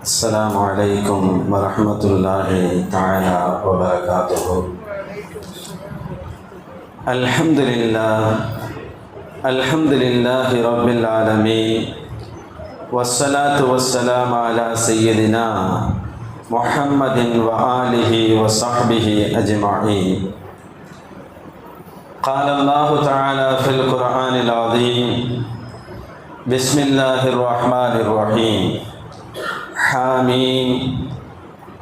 السلام عليكم ورحمة الله تعالى وبركاته. الحمد لله رب العالمين، والصلاة والسلام على سيدنا محمد وآله وصحبه أجمعين. قال الله تعالى في القرآن العظيم: بسم الله الرحمن الرحيم. حامين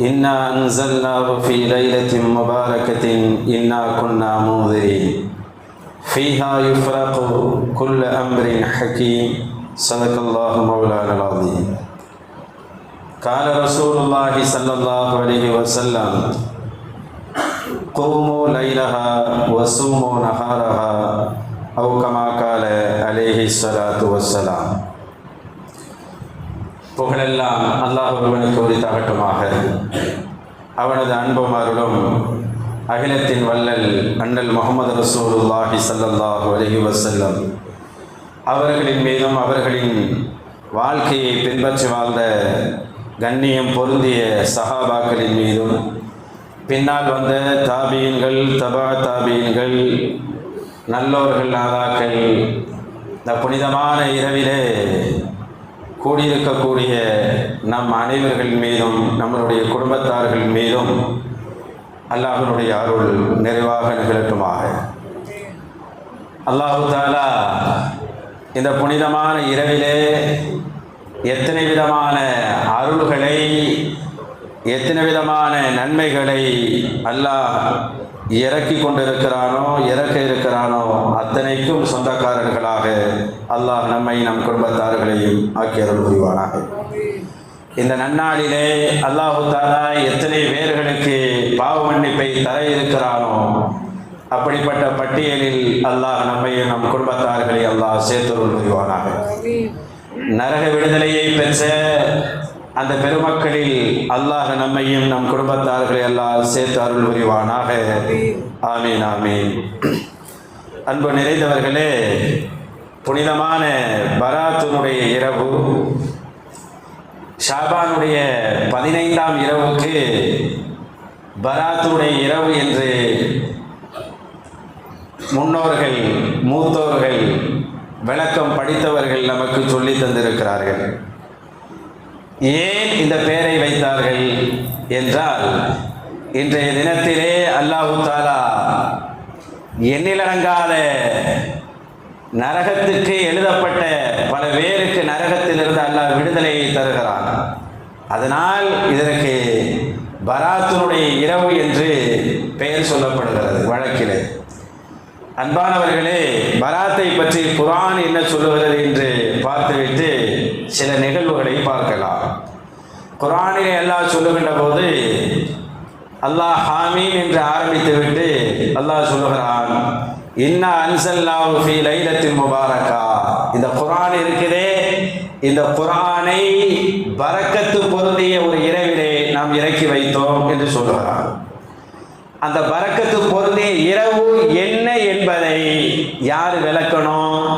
إنا أنزلناه في ليلة مباركة إنا كنا منذرين فيها يفرق كل أمر حكيم. صدق الله مولانا العظيم. قال رسول الله صلى الله عليه وسلم: قوموا ليلها وصوموا نهارها، أو كما قال عليه الصلاة والسلام. புகழெல்லாம் அல்லாஹ் ஒருவனுக்கு உரித்தாகட்டுமாக. அவனது அன்பும் அருளும் அகிலத்தின் வல்லல் அண்ணல் முஹம்மது ரசூலுல்லாஹி ஸல்லல்லாஹு அலைஹி வஸல்லம் அவர்களின் மீதும் அவர்களின் வாழ்க்கையை பின்பற்றி வாழ்ந்த கண்ணியம் பொருந்திய சஹாபாக்களின் மீதும் பின்னால் வந்த தாபீன்கள், தபா தாபீன்கள், நல்லோர்கள், நாதாக்கள், இந்த புனிதமான இரவிலே கூடியிருக்கக்கூடிய நம் அனைவர்கள் மீதும் நம்மளுடைய குடும்பத்தார்கள் மீதும் அல்லாஹ்வுடைய அருள் நிறைவாக நிகழட்டுமாக. அல்லாஹு தஆலா இந்த புனிதமான இரவிலே எத்தனை விதமான அருள்களை, எத்தனை விதமான நன்மைகளை அல்லாஹ் இறக்கி கொண்டிருக்கிறானோ, இறக்க இருக்கிறானோ அத்தனைக்கும் சொந்தக்காரர்களாக அல்லாஹ் நம்மை, நம் குடும்பத்தார்களையும் ஆக்கியருள் புரிவானாக. இந்த நன்னாளிலே அல்லாஹு தஆலா எத்தனை பேர்களுக்கு பாவ மன்னிப்பை தர இருக்கிறானோ அப்படிப்பட்ட பட்டியலில் அல்லாஹ் நம்மையும் நம் குடும்பத்தார்களை அல்லாஹ் சேர்த்தருள் புரிவானாக. நரக விடுதலையை பெற்ற அந்த பெருமக்களில் அல்லாஹ் நம்மையும் நம் குடும்பத்தார்களை அல்லாஹ் சேர்த்து அருள் புரிவானாக. ஆமீன் ஆமீன். அன்பு நிறைந்தவர்களே, புனிதமான பராத்துனுடைய இரவு, ஷாபானுடைய 15ஆம் இரவுக்கு பராத்துடைய இரவு என்று முன்னோர்கள், மூத்தோர்கள், விளக்கம் படித்தவர்கள் நமக்கு சொல்லி தந்திருக்கிறார்கள். ஏன் இந்த பெயரை வைத்தார்கள் என்றால், இன்றைய தினத்திலே அல்லாஹு தஆலா எண்ணிலடங்காத நரகத்துக்கு எழுதப்பட்ட பல பேருக்கு நரகத்திலிருந்து அல்லாஹ் விடுதலையை தருகிறான். அதனால் இதற்கு பராத்துனுடைய இரவு என்று பெயர் சொல்லப்படுகிறது வழக்கிலே. அன்பானவர்களே, பராத்தை பற்றி குர்ஆன் என்ன சொல்லுகிறது என்று பார்த்துவிட்டு சில நிகழ்வுகளை பார்க்கலாம். குர்ஆனிலே அல்லாஹ் சொல்லுகின்ற போது அல்லாஹ் ஹாமீம் என்று ஆரம்பித்துவிட்டு அல்லாஹ் சொல்லுகிறான்: இன்னா அன்ஸல்நாஹு ஃபீ லைலத்தின் முபாரக்கா. இந்த குர்ஆன் இருக்குதே, இந்த குர்ஆனை பரக்கத்து பொருந்திய ஒரு இரவிலே நாம் இறக்கி வைத்தோம் என்று சொல்லுகிறான். அந்த பரக்கத்து பொருந்திய இரவு என்ன என்பதை யார் விளக்கணும்?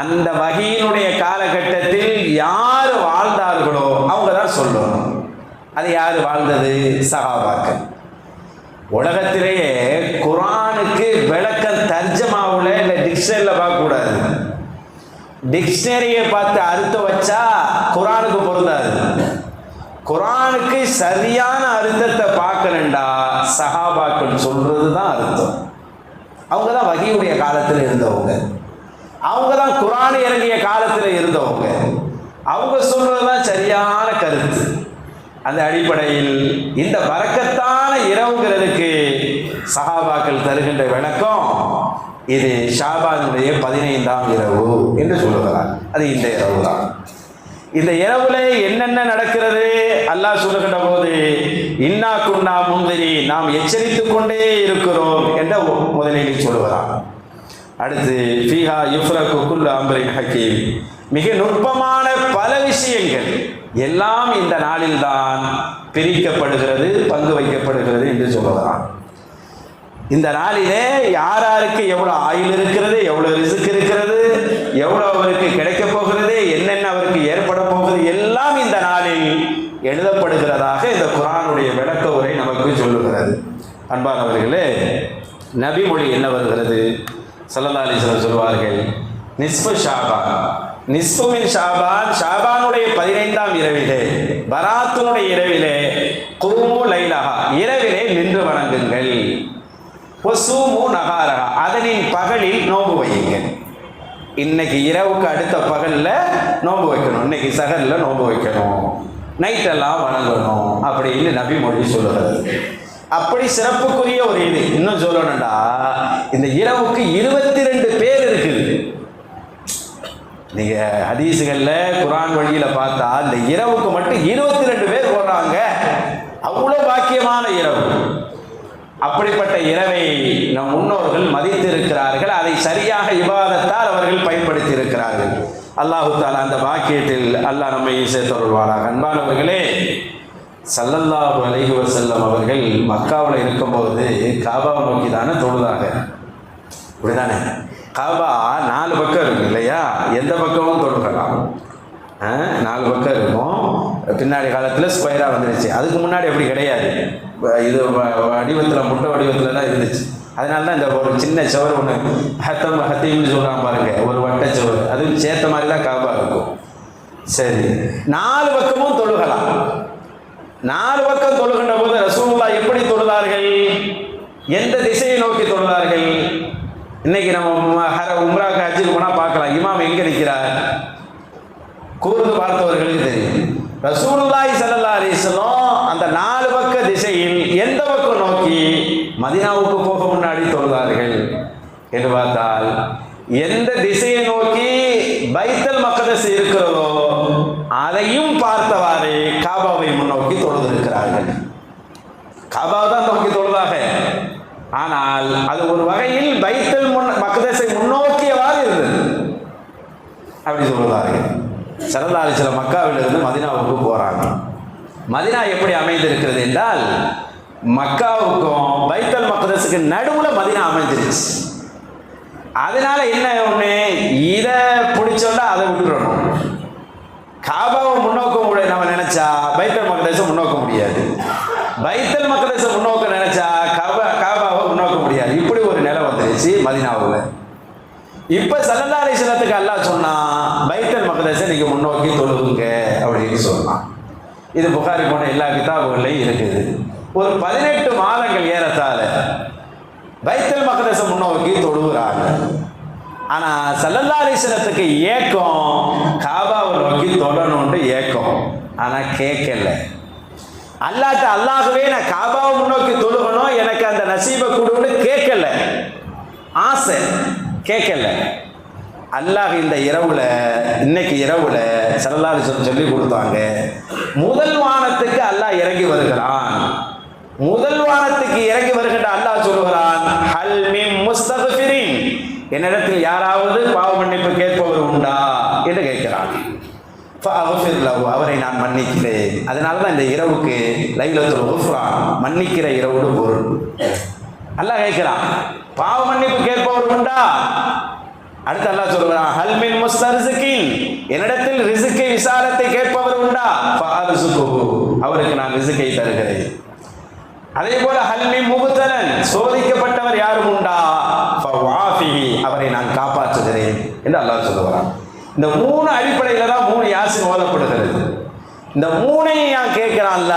அந்த வகையினுடைய காலகட்டத்தில் யார் வாழ்ந்தார்களோ அவங்க தான் சொல்லணும். அது யார் வாழ்ந்தது? சஹாபாக்கள். உலகத்திலேயே குர்ஆனுக்கு விளக்கம் தர்ஜமாவுல இல்லை டிக்ஷனரியில் பார்க்கக்கூடாது. டிக்ஷனரியை பார்த்து அர்த்தம் வச்சா குர்ஆனுக்கு பொருந்தாது. குர்ஆனுக்கு சரியான அர்த்தத்தை பார்க்கணுண்டா சஹாபாக்கள் சொல்றது தான் அர்த்தம். அவங்க தான் வஹீயுடைய காலத்தில் இருந்தவங்க, அவங்க தான் குர்ஆன் இறங்கிய காலத்தில் இருந்தவங்க, அவங்க சொல்றதுதான் சரியான கருத்து. அந்த அடிப்படையில் இந்த பரக்கத்தான இரவுங்கிறதுக்கு சஹாபாக்கள் தருகின்ற விளக்கம், இது ஷாபானுடைய 15ஆம் இரவு என்று சொல்லுகிறார். அது இந்த இரவு தான். இந்த இரவுல என்னென்ன நடக்கிறது அல்லாஹ் சொல்லுகின்ற போது, இன்னா குன்னா முந்திரி, நாம் எச்சரித்துக் கொண்டே இருக்கிறோம் என்ற முதலில் சொல்லுகிறார். அடுத்து ஃபீஹா யுஃப்ரகு குல்லு அம்ரின் ஹக்கீம், மிக நுட்பமான பல விஷயங்கள் எல்லாம் இந்த நாளில் தான் பிரிக்கப்படுகிறது, பங்கு வைக்கப்படுகிறது என்று சொல்லுகிறான். இந்த நாளிலே யாராருக்கு எவ்வளவு ஆயுள் இருக்கிறது, எவ்வளவு ரிஸ்க் இருக்கிறது, எவ்வளவு அவருக்கு கிடைக்க போகிறது, என்னென்ன அவருக்கு ஏற்பட போகிறது, எல்லாம் இந்த நாளில் எழுதப்படுகிறதாக இந்த குர்ஆனுடைய விளக்க உரை நமக்கு சொல்லுகிறது. அன்பானவர்களே, நபிமொழி என்ன வருகிறது? ஸல்லல்லாஹு அலைஹி வஸல்லம் சொல்வார்கள், நிஸ்ஃபு ஷாபான், நிஸ்ஃபு மின் ஷாபான், ஷாபானுடைய 15ஆம் இரவிலே, பராத்துனுடைய இரவிலே, குமு லைலஹா, இரவிலே நின்று வணங்குங்கள், வஸூமு நஹாரஹா, அதனின் பகலில் நோன்பு வையுங்கள். இன்னைக்கு இரவுக்கு அடுத்த பகலில் நோன்பு வைக்கணும், இன்னைக்கு சகரில் நோன்பு வைக்கணும், நைட்டெல்லாம் வணங்கணும் அப்படின்னு நபி மொழி சொல்லுகிறது. அப்படி சிறப்புக்குரிய ஒரு இது. இன்னும் சொல்லணும்டா, இந்த இரவுக்கு 22 பேர் இருக்குது. நீங்க ஹதீஸுகள்ல குர்ஆன் வழியில பார்த்தா இந்த இரவுக்கு மட்டும் 22 பேர் போடுறாங்க. அவ்வளவு பாக்கியமான இரவு. அப்படிப்பட்ட இரவை நம் முன்னோர்கள் மதித்திருக்கிறார்கள். அதை சரியாக இபாதத்தால் அவர்கள் பயன்படுத்தி இருக்கிறார்கள். அல்லாஹு தஆலா அந்த பாக்கியத்தில் அல்லாஹ் நம்மை சேர்த்தருள்வாராக. அன்பானவர்களே, ஸல்லல்லாஹு அலைஹி வஸல்லம் அவர்கள் மக்காவில் இருக்கும்போது காபாவை நோக்கி தானே தொழுதாங்க. இப்படிதானே? காபா 4 பக்கம் இருக்கு இல்லையா? எந்த பக்கமும் தொழுகலாம். 4 பக்கம் இருக்கும். பின்னாடி காலத்தில் ஸ்கொயராக வந்துருச்சு. அதுக்கு முன்னாடி அப்படி கிடையாது. இது வடிவத்தில், முட்டை வடிவத்தில் தான் இருந்துச்சு. அதனால தான் இந்த ஒரு சின்ன சுவர் ஒன்று ஹத்தீம்னு சொல்கிறாங்க பாருங்க, ஒரு வட்ட சுவர், அது சேர்த்த மாதிரி தான் காபா இருக்கும். சரி, 4 பக்கமும் தொழுகலாம். 4 பக்கம் தொழுகின்ற போது ரசூலுல்லாஹ் எப்படி தொழுதார்கள்? எந்த திசையை நோக்கி தொழுதார்கள்? இன்னைக்கு நம்ம உம்ராக்கு ஹஜ்ஜுக்கு போனால் பார்க்கலாம், இமாம் எங்கே நிற்கிறார் கூர்ந்து பார்த்தவர்களுக்கு தெரியும். ரசூலுல்லாஹி ஸல்லல்லாஹு அலைஹி வஸல்லம் அந்த 4 பக்க திசையில் எந்த பக்கம் நோக்கி மதீனாவுக்கு போக முன்னாடி தொழுதார்கள் என்று பார்த்தால், எந்த திசையை நோக்கி பைத்தல் மக்தஸ் இருக்கிறதோ அதையும் பார்த்தவாறு காபாவை முன்னோக்கி தொழுதிருக்கிறார்கள். காபாவை தான் நோக்கி தொழுதாக. ஆனால் அது ஒரு வகையில் பைத்தல் மக்தஸை முன்னோக்கியவாறு இருந்தது. அப்படி சொல்லுவார்கள். ஸல்லல்லாஹு அலைஹி வஸல்லம் மக்காவிலிருந்து மதீனாவுக்கு போறாங்க. மதீனா எப்படி அமைந்திருக்கிறது என்றால், மக்காவுக்கும் பைத்தல் மக்தஸுக்கு நடுவுல மதீனா அமைஞ்சிருச்சு. அதனால என்ன ஒண்ணு, இதை பிடிச்சோன்னா அதை விட்டுறணும். காபாவை முன்னோக்க முடியாது. நம்ம நினைச்சா பைத்தல் மக்தஸை முன்னோக்க முடியாது, பைத்தல் மக்தஸை முன்னோக்க நினைச்சா காபாவை முன்னோக்க முடியாது. இப்படி ஒரு நிலை வந்துருச்சு மதீனாவுல. இப்ப ஸல்லல்லாஹு அலைஹி வஸல்லத்துக்கு அல்லாஹ் சொன்னா, பைத்தல் மக்தஸை நீங்க முன்னோக்கி தொழுகுங்க அப்படின்னு சொன்னான். இது புகாரி போன எல்லா கிதாபுகள்லையும் இருக்குது. ஒரு 18 மாதங்கள் ஏறத்தாழ பைத்தல் மக்தஸை முன்னோக்கி தொழுகிறாங்க. ஆனா ஸல்லல்லாஹு அலைஹி வஸல்லத்துக்கு ஏக்கம் காபாவை நோக்கி தொழணும்னு ஏக்கம். ஆனா கேட்கல. அல்லாஹ்வே நான் காபாவை முன்னோக்கி தொழுகணும், எனக்கு அந்த நசீபை கொடுன்னு கேட்கல. ஆசை கேட்கல. அல்லாஹ் இந்த இரவுல, இன்னைக்கு இரவுல ஸல்லல்லாஹு அலைஹி வஸல்லம் சொல்லி கொடுத்தாங்க, முதல் வானத்துக்கு அல்லாஹ் இறங்கி வருகிறான். முதல் வானத்துக்கு இறங்கி வருகின்ற அல்லாஹ் சொல்லுகிறான், ஹல் மின் முஸ்தக்ஃபிரின், என்னிடத்தில் யாராவது பாவ மன்னிப்பு கேட்பவர் உண்டா என்று கேட்கிறான். ஃபஅக்ஃபிர் லஹு, அவரை நான் மன்னிக்கிறேன். அதனால தான் இந்த இரவுக்கு லைலத்துல் குஃப்ரான், மன்னிக்கிற இரவுடு பொருள். அல்லாஹ் கேட்கிறான், பாவ மன்னிப்பு கேட்பவர் உண்டா? அடுத்து அல்லாஹ் சொல்கிறான், ஹல் மின் முஸ்தர்ஸிகின், என்னிடத்தில் ரிஸ்கை விசாலத்தை கேட்பவர் உண்டா? ஃபஅர்ஸுகுஹு, அவருக்கு நான் ரிஸ்கை தருகிறேன். அதே போல ஹல் மின் முப்தலன், சோதிக்கப்பட்டவர் யாரும் உண்டா? ஃபவாஃபிஹி, அவரை நான் காப்பாற்றுகிறேன் என்று அல்லாஹ் சொல்லுகிறான். இந்த 3 அடிப்படையில தான் 3 யாசின் ஓதப்படுகிறது. இந்த 3ஐயும் நான் கேட்கிறான்ல.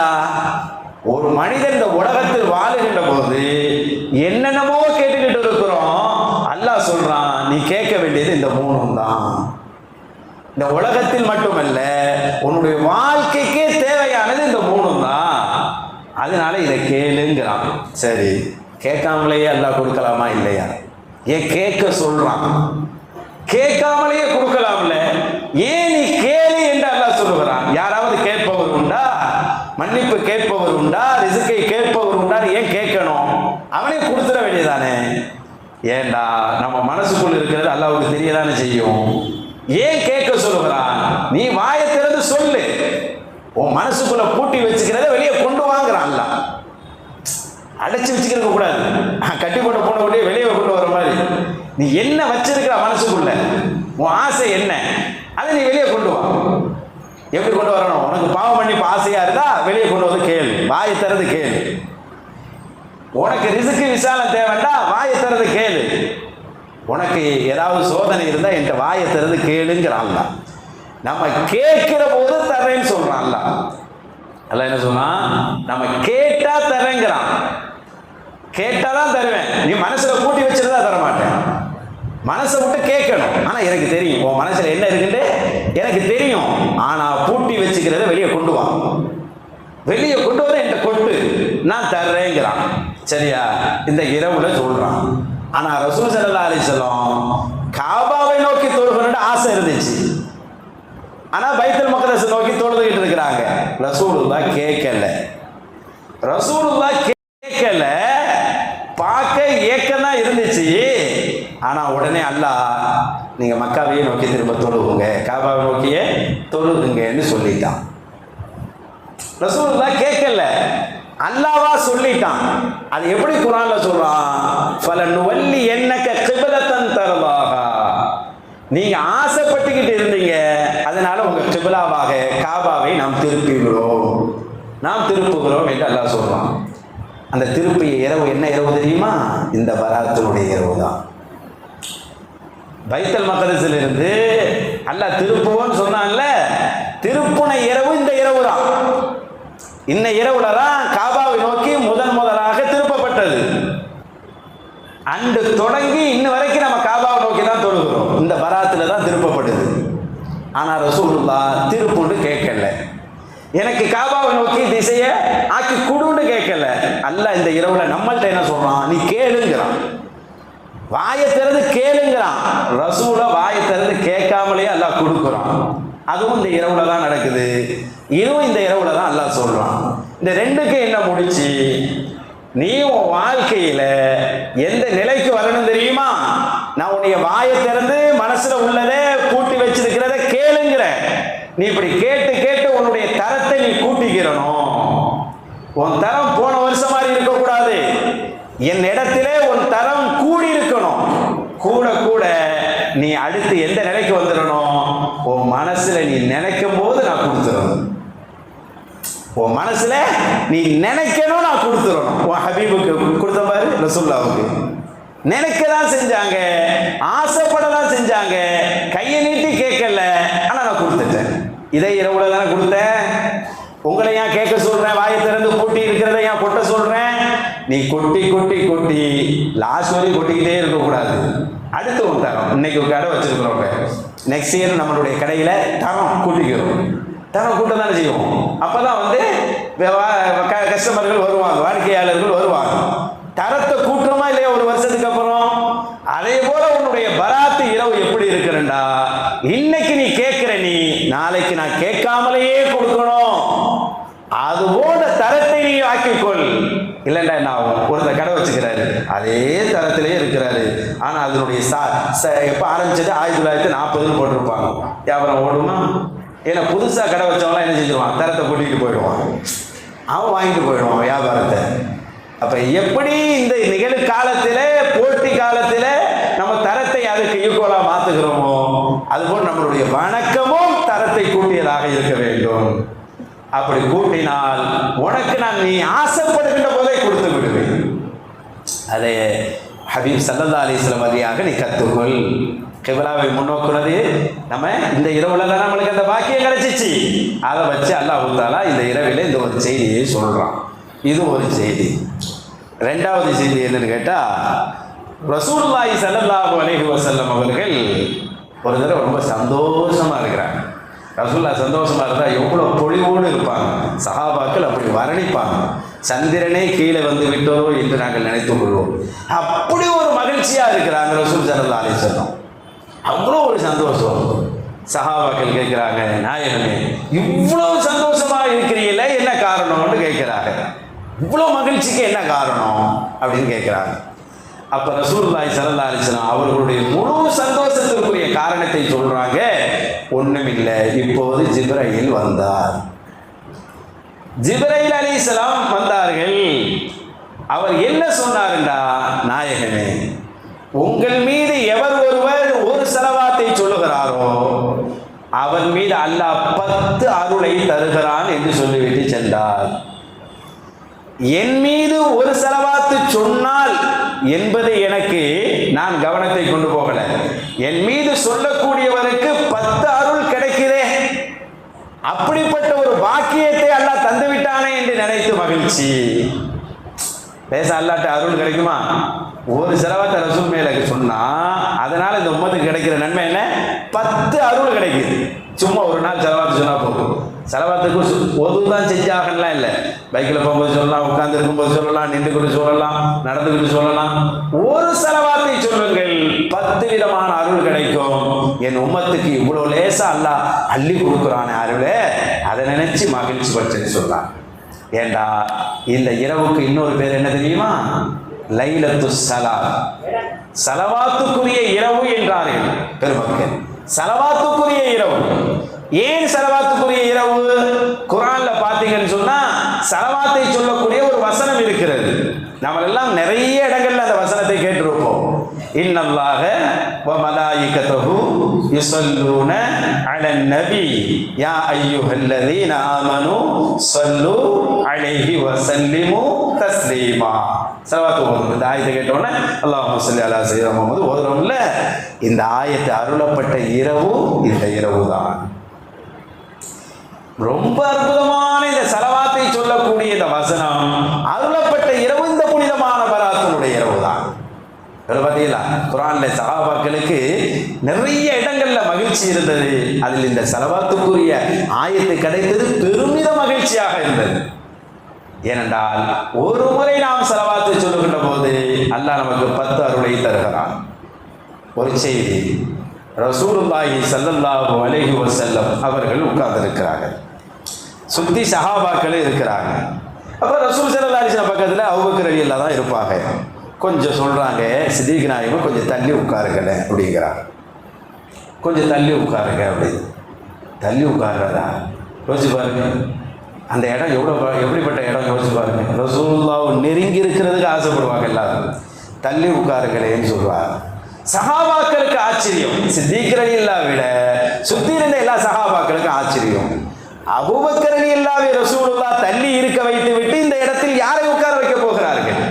ஒரு மனிதன் இந்த உலகத்தில் வாழுகின்ற போது என்னென்னமோ கேட்டுக்கிட்டு இருக்கிறோம். அல்லாஹ் சொல்றான், நீ கேட்க வேண்டியது இந்த 3 தான். இந்த உலகத்தில் மட்டுமல்ல, உன்னுடைய வாழ்க்கைக்கே தேவையானது இந்த 3 தான். அதனால இதை கேளுங்கிறான். சரி, கேட்காமலேயே அல்லாஹ் கொடுக்கலாமா இல்லையா? ஏன் கேட்க சொல்றான்? கேட்காமலேயே கொடுக்கலாம்ல, ஏன் நீ கேளு என்று அல்லாஹ் சொல்லுகிறான். யாராவது கேட்பவர் உண்டா? மன்னிப்பு கேட்பவர் உண்டா? ரிஸ்கை கேட்பவர் உண்டா? ஏன் கேட்கணும்? அவனே கொடுத்துட வேண்டியதானே. ஏண்டா நம்ம மனசுக்குள்ள இருக்கிறது அல்லாஹ்வுக்கு தெரியதானே செய்யும். ஏன் கேட்க சொல்லுகிறான்? நீ வாயை திறந்து சொல்லு. உன் மனசுக்குள்ள பூட்டி வச்சுக்கிறத வெளியே கொண்டு வாங்குறான் அல்லாஹ். அடைச்சு வச்சுக்கிறக்க கூடாது. கட்டி போட்ட போன கூட வெளியே கொண்டு வர மாதிரி நீ என்ன வச்சிருக்கிற மனசுக்குள்ள, உன் ஆசை என்ன, அதை நீ வெளியே கொண்டு வா. எப்படி கொண்டு வரணும்? உனக்கு பாவம் பண்ணி ஆசையா இருந்தா வெளியே கொண்டு வந்து கேளு, வாயை திறந்து கேளு. உனக்கு ரிசுக்கு விசாலம் தேவைண்டா வாயை திறந்து கேளு. உனக்கு ஏதாவது சோதனை இருந்தா என்கிட்ட வாயை திறந்து கேளுங்கிறான். நம்ம கேட்கிற போது தரேன்னு சொல்றான். அல்ல என்ன சொன்னான்? நம்ம கேட்டா தரேங்கிறான். கேட்டாதான் தருவேன். நீ மனசுல கூட்டி வச்சிருந்தா தர மாட்டேன். மனசை விட்டு கேட்கணும். ஆனா எனக்கு தெரியும் உன் மனசுல என்ன இருக்குன்னு எனக்கு தெரியும். ஆனா பூட்டி வச்சுக்கிறத வெளியே கொண்டு வா, வெளியே கொண்டு வர என்கிட்ட கொண்டு நான் தர்றேங்கிறான். சரியா? இந்த இரவுல சொல்றான். ஆனா ரசூல் ஸல்லல்லாஹு அலைஹி வஸல்லம் காபாவை நோக்கி தொழுகணும்னு ஆசை இருந்துச்சு. ஆனா பைத்துல் மக்தஸ் நோக்கி தொழுதுகிட்டு இருக்கிறாங்க. ரசூலுல்லாஹ் கேட்கல. ரசூலுல்லாஹ் கேட்கல. பார்க்க ஏக்கம் தான் இருந்துச்சு. ஆனா உடனே அல்லாஹ் நீங்க மக்காவையே நோக்கி திரும்ப தொழுகுங்க, காபாவை நோக்கியே தொழுகுங்கன்னு சொல்லிட்டான். ரசூலுல்லாஹ் கேட்கல, அல்லாஹ்வா சொல்லிட்டான். அது எப்படி குர்ஆன்ல சொல்றான்? ஃபலனுவல்லி என்னக கிப்லத்தன் தர்லாஹா. நீங்க ஆசைப்பட்டுக்கிட்டு இருந்தீங்க, அதனால உங்க கிப்லாவாக காபாவை நாம் திருப்புகிறோம் என்று அல்லாஹ் சொல்றான். அந்த திருப்பிய இரவு என்ன இரவு தெரியுமா? இந்த பராத்தினுடைய இரவு தான். பைத்துல் மக்தஸில் இருந்து அல்லாஹ் திருப்புவோன்னு சொன்னான்ல, திருப்புன இரவு இந்த இரவு தான். இந்த இரவுல தான் காபாவை நோக்கி முதலாக திருப்பப்பட்டது. அன்று தொடங்கி இன்ன வரைக்கும் நம்ம காபாவை நோக்கி தான் தொழுகிறோம். இந்த பராத்துல தான் திருப்பப்பட்டது. ஆனா ரசூலுல்லாஹ் திருப்புன்னு கேட்கல. எனக்கு காபாவை நோக்கி திசையை ஆக்கி கொடுன்னு கேட்கல. அல்லாஹ் இந்த இரவுல நம்மள்ட்ட என்ன சொல்றான்? நீ கேளுங்கிறான். வாயை திறந்து கேளுங்கிறான். ரசூலை வாயை திறந்து கேட்காமலேயே அல்லாஹ் கொடுக்குறான். அதுவும் இந்த இரவுல தான் நடக்குது. இதுவும் இந்த இரவுல தான் அல்லாஹ் சொல்றான். இந்த ரெண்டுக்கு என்ன முடிச்சு? நீ உன் வாழ்க்கையில எந்த நிலைக்கு வரணும் தெரியுமா? நான் உன்னைய வாயை திறந்து மனசுல உள்ளதை கூட்டி வச்சிருக்கிறத கேளுங்கிற. நீ இப்படி கேட்டு கேட்டு உன்னுடைய தரத்தை நீ கூட்டிக்கிறணும். உன் தரம் போன வருஷம் மாதிரி இருக்கக்கூடாது. என் இடத்திலே உன் தரம் கூடி இருக்கணும். கூட கூட நீ அடுத்து எந்த நிலைக்கு வந்துடணும்? உன் மனசுல நீ நினைக்கும் போது நான் கொடுத்துடணும். உன் மனசுல நீ நினைக்கணும், நான் கொடுத்துடணும். உன் ஹபீபுக்கு கொடுத்த பாரு, ரசூலுல்லாஹ்வுக்கு நினைக்கதான் செஞ்சாங்க, ஆசைப்படதான் செஞ்சாங்க, கையை நீட்டி கேட்கல. ஆனா நான் கொடுத்துட்டேன். இதை இரவுல தானே கொடுத்தேன். உங்களை ஏன் கேட்க சொல்றேன்? வாயை திறந்து பூட்டி இருக்கிறத ஏன் கொட்ட சொல்றேன்? நீ கொட்டி கொட்டி கொட்டி லாஸ்ட் வரையும் கொட்டிக்கிட்டே இருக்கக்கூடாது. அடுத்து ஒரு தரம். இன்னைக்கு ஒரு கடை வச்சிருக்கிறோங்க, நெக்ஸ்ட் இயர் நம்மளுடைய கடையில தரம் கூட்டிக்கிறோம். தரம் கூட்ட தானே செய்வோம். அப்பதான் வந்து கஸ்டமர்கள் வருவாங்க, வாடிக்கையாளர்கள் வருவாங்க. தரத்தை கூட்டுறோமா இல்லையா ஒரு வருஷத்துக்கு அப்புறம்? அதே போல உன்னுடைய பராத்து இரவு எப்படி இருக்குறா? இன்னைக்கு நீ கேட்கிற, நீ நாளைக்கு நான் கேட்காமலேயே கொடுக்கணும். அது போல தரத்தை நீ ஆக்கிக்கொள். இல்லைண்டா என்ன ஆகும்? ஒருத்தர் கடை வச்சுக்கிறாரு, அதே தரத்திலேயே இருக்கிறாரு. ஆனா அதனுடைய எப்ப ஆரம்பிச்சது 1940 போட்டிருப்பாங்க. வியாபாரம் ஓடுமா? ஏன்னா புதுசா கடை வச்சவங்களாம் என்ன செஞ்சிருவான்? தரத்தை கூட்டிகிட்டு போயிடுவான். அவன் வாங்கிட்டு போயிடுவான் வியாபாரத்தை. அப்ப எப்படி இந்த நிகழ்காலத்திலே போட்டி காலத்தில நம்ம தரத்தை அதுக்கு ஈக்குவலா மாத்துகிறோமோ, அதுபோல் நம்மளுடைய வணக்கமும் தரத்தை கூட்டியதாக இருக்க வேண்டும். அப்படி கூட்டினால் உனக்கு நான் நீ ஆசைப்படுகின்ற போதே கொடுத்து விடுவேன். அதை ஹபீப் ஸல்லல்லாஹு அலைஹி வஸல்லம் வழியாக நீ கத்துக்கொள். கிப்லாவை முன்னோக்குனது நம்ம இந்த இரவுல தான் நம்மளுக்கு அந்த பாக்கியம் கிடைச்சிச்சு. அதை வச்சு அல்லாஹ் தஆலா இந்த இரவில இந்த ஒரு செய்தியை சொல்றான். இது ஒரு செய்தி. ரெண்டாவது செய்தி என்னன்னு கேட்டா, ரசூலுல்லாஹி ஸல்லல்லாஹு அலைஹி வஸல்லம் அவர்கள் ஒரு தடவை ரொம்ப சந்தோஷமா இருக்கிறாங்க. ரசூலுல்லாஹ் சந்தோஷமா இருந்தா எவ்வளவு பொலிவோடு இருப்பாங்க. சஹாபாக்கள் அப்படி வர்ணிப்பாங்க. சந்திரனே கீழே வந்து விட்டோ என்று நாங்கள் நினைத்துக் கொள்வோம். அப்படி ஒரு மகிழ்ச்சியா இருக்கிறாங்க ரசூல் ஸல்லல்லாஹு அலைஹி வஸல்லம். அவ்வளோ ஒரு சந்தோஷம். சஹாபாக்கள் கேட்கிறாங்க, நாயகமே இவ்வளவு சந்தோஷமா இருக்கிறீங்களே என்ன காரணம்னு கேட்கிறாங்க. இவ்வளோ மகிழ்ச்சிக்கு என்ன காரணம் அப்படின்னு கேட்கிறாங்க. அப்ப ரசூலுல்லாஹி ஸல்லல்லாஹு அலைஹி வஸல்லம் அவர்களுடைய முழு சந்தோஷத்திற்குரிய காரணத்தை சொல்றாங்க. ஒண்ணுமில்லை, இப்போது ஜிப்ரீல் வந்தார். ஜிப்ரீல் அலைஹிஸ்ஸலாம் வந்தார்கள். அவர் என்ன சொன்னார்டா, நாயகமே உங்கள் மீது எவர் ஒருவர் ஒரு ஸலவாத்தை சொல்லுகிறாரோ அவன் மீது அல்லாஹ் 10 அருளை தருகிறான் என்று சொல்லிவிட்டு சென்றார். என் மீது ஒரு ஸலவாத்து சொன்னால் என்பது எனக்கு நான் கவனத்தை கொண்டு போகல. என் மீது சொல்லக்கூடியவருக்கு 10 அருள் கிடைக்கிறே, அப்படிப்பட்ட ஒரு பாக்கியத்தை அல்லாஹ் தந்து விட்டானே என்று நினைத்து மகிழ்ச்சி. பேச அல்லாட்ட அருள் கிடைக்குமா? ஒரு ஸலவாத்தை ரசூல் மேல சொன்னா அதனால இந்த உம்மத்துக்கு கிடைக்கிற நன்மை என்ன? 10 அருள் கிடைக்குது. சும்மா ஒரு நாள் ஸலவாத்து சொன்னா போதும். ஸலவாத்துக்கு ஒதுதான் செஞ்சாகலாம் இல்லை. பைக்கில் போகும்போது சொல்லலாம், உட்கார்ந்து இருக்கும்போது சொல்லலாம், நின்றுக்கிட்டு சொல்லலாம், நடந்துக்கிட்டு சொல்லலாம். ஒரு ஸலவாத்தை சொல்லுங்கள், 10 விதமான அருள் கிடைக்கும். என் உம்மத்துக்கு இவ்வளோ லேசா அல்லாஹ் அள்ளி கொடுக்குறானே அருளே, அதை நினைச்சு மகிழ்ச்சி படுத்துன்னு சொல்லலாம். ஏண்டா இந்த இரவுக்கு இன்னொரு பேர் என்ன தெரியுமா? லைலத்து ஸலாத், ஸலவாத்துக்குரிய இரவு என்றார்கள் பெருமக்கள். ஸலவாத்துக்குரிய இரவு. ஏன் ஸலவாத்துக்குரிய இரவு? குர்ஆன்ல பாத்தீங்கன்னு சொன்னா ஸலவாத்தை சொல்லக்கூடிய ஒரு வசனம் இருக்கிறது. நம்ம எல்லாம் நிறைய இடங்கள்ல அந்த வசனத்தை கேட்டிருப்போம். இன்னல்லாஹ வ மலாயிகத்துஹு யுஸல்லூன அலன் நபி யா அய்யுஹல்லதீன ஆமனூ ஸல்லூ அலைஹி வ ஸல்லிமு தஸ்லீமா. ஸலவாத்து ஓதுறோம். இந்த ஆயத்தை கேட்டோன்னே அல்லாஹும்ம ஸல்லி அலா சய்யிதினா முஹம்மது ஓதுறோம்ல. இந்த ஆயத்து அருளப்பட்ட இரவு இந்த இரவு தான். ரொம்ப அற்புதமான இந்த ஸலவாத்தை சொல்லக்கூடிய இந்த வசனம் அருளப்பட்ட இரவு இந்த புனிதமான பராத்தினுடைய இரவு தான். பார்த்தீங்களா? குர்ஆன்ல சஹாபாக்களுக்கு நிறைய இடங்கள்ல மகிழ்ச்சி இருந்தது. அதில் இந்த ஸலவாத்துக்குரிய ஆயத்து கிடைத்தது பெருமித மகிழ்ச்சியாக இருந்தது. ஏனென்றால் ஒரு முறை நாம் ஸலவாத்தை சொல்லுகின்ற போது அல்லாஹ் நமக்கு 10 அருளை தருகிறான். ஒரு செய்தி, ரசூலுல்லாஹி ஸல்லல்லாஹு அலைஹி வஸல்லம் அவர்கள் உட்கார்ந்திருக்கிறார்கள். சுத்தி சஹாபாக்கள் இருக்கிறாங்க. அப்ப ரசூல் ஸல்லல்லாஹு அலைஹி வஸல்லம் பக்கத்துல அபூபக்கர் ரலியல்லாஹு தான் இருப்பாங்க. கொஞ்சம் சொல்றாங்க, சித்திக் நாயகம் கொஞ்சம் தள்ளி உட்காருங்க அப்படிங்கிறாங்க. கொஞ்சம் தள்ளி உட்காருங்க அப்படின்னு. தள்ளி உட்கார்றதா? யோசிச்சு பாருங்க, அந்த இடம் எப்படிப்பட்ட இடம் யோசிச்சு பாருங்க. ரசூலுல்லாஹ் நெருங்கி இருக்கிறதுக்கு ஆசைப்படுவாங்க எல்லாரும். தள்ளி உட்காருங்களேன்னு சொல்றாங்க. சஹாபாக்களுக்கு ஆச்சரியம். சித்திக் ரலியல்லாஹு விட சுத்தி இருந்த எல்லா சஹாபாக்களுக்கும் ஆச்சரியம். அபூபக்கர் ரலியல்லாஹு ரசூலுல்லாஹ் தள்ளி இருக்க வைத்து விட்டு இந்த இடத்தில் யாரை உட்கார வைக்க போகிறார்கள்?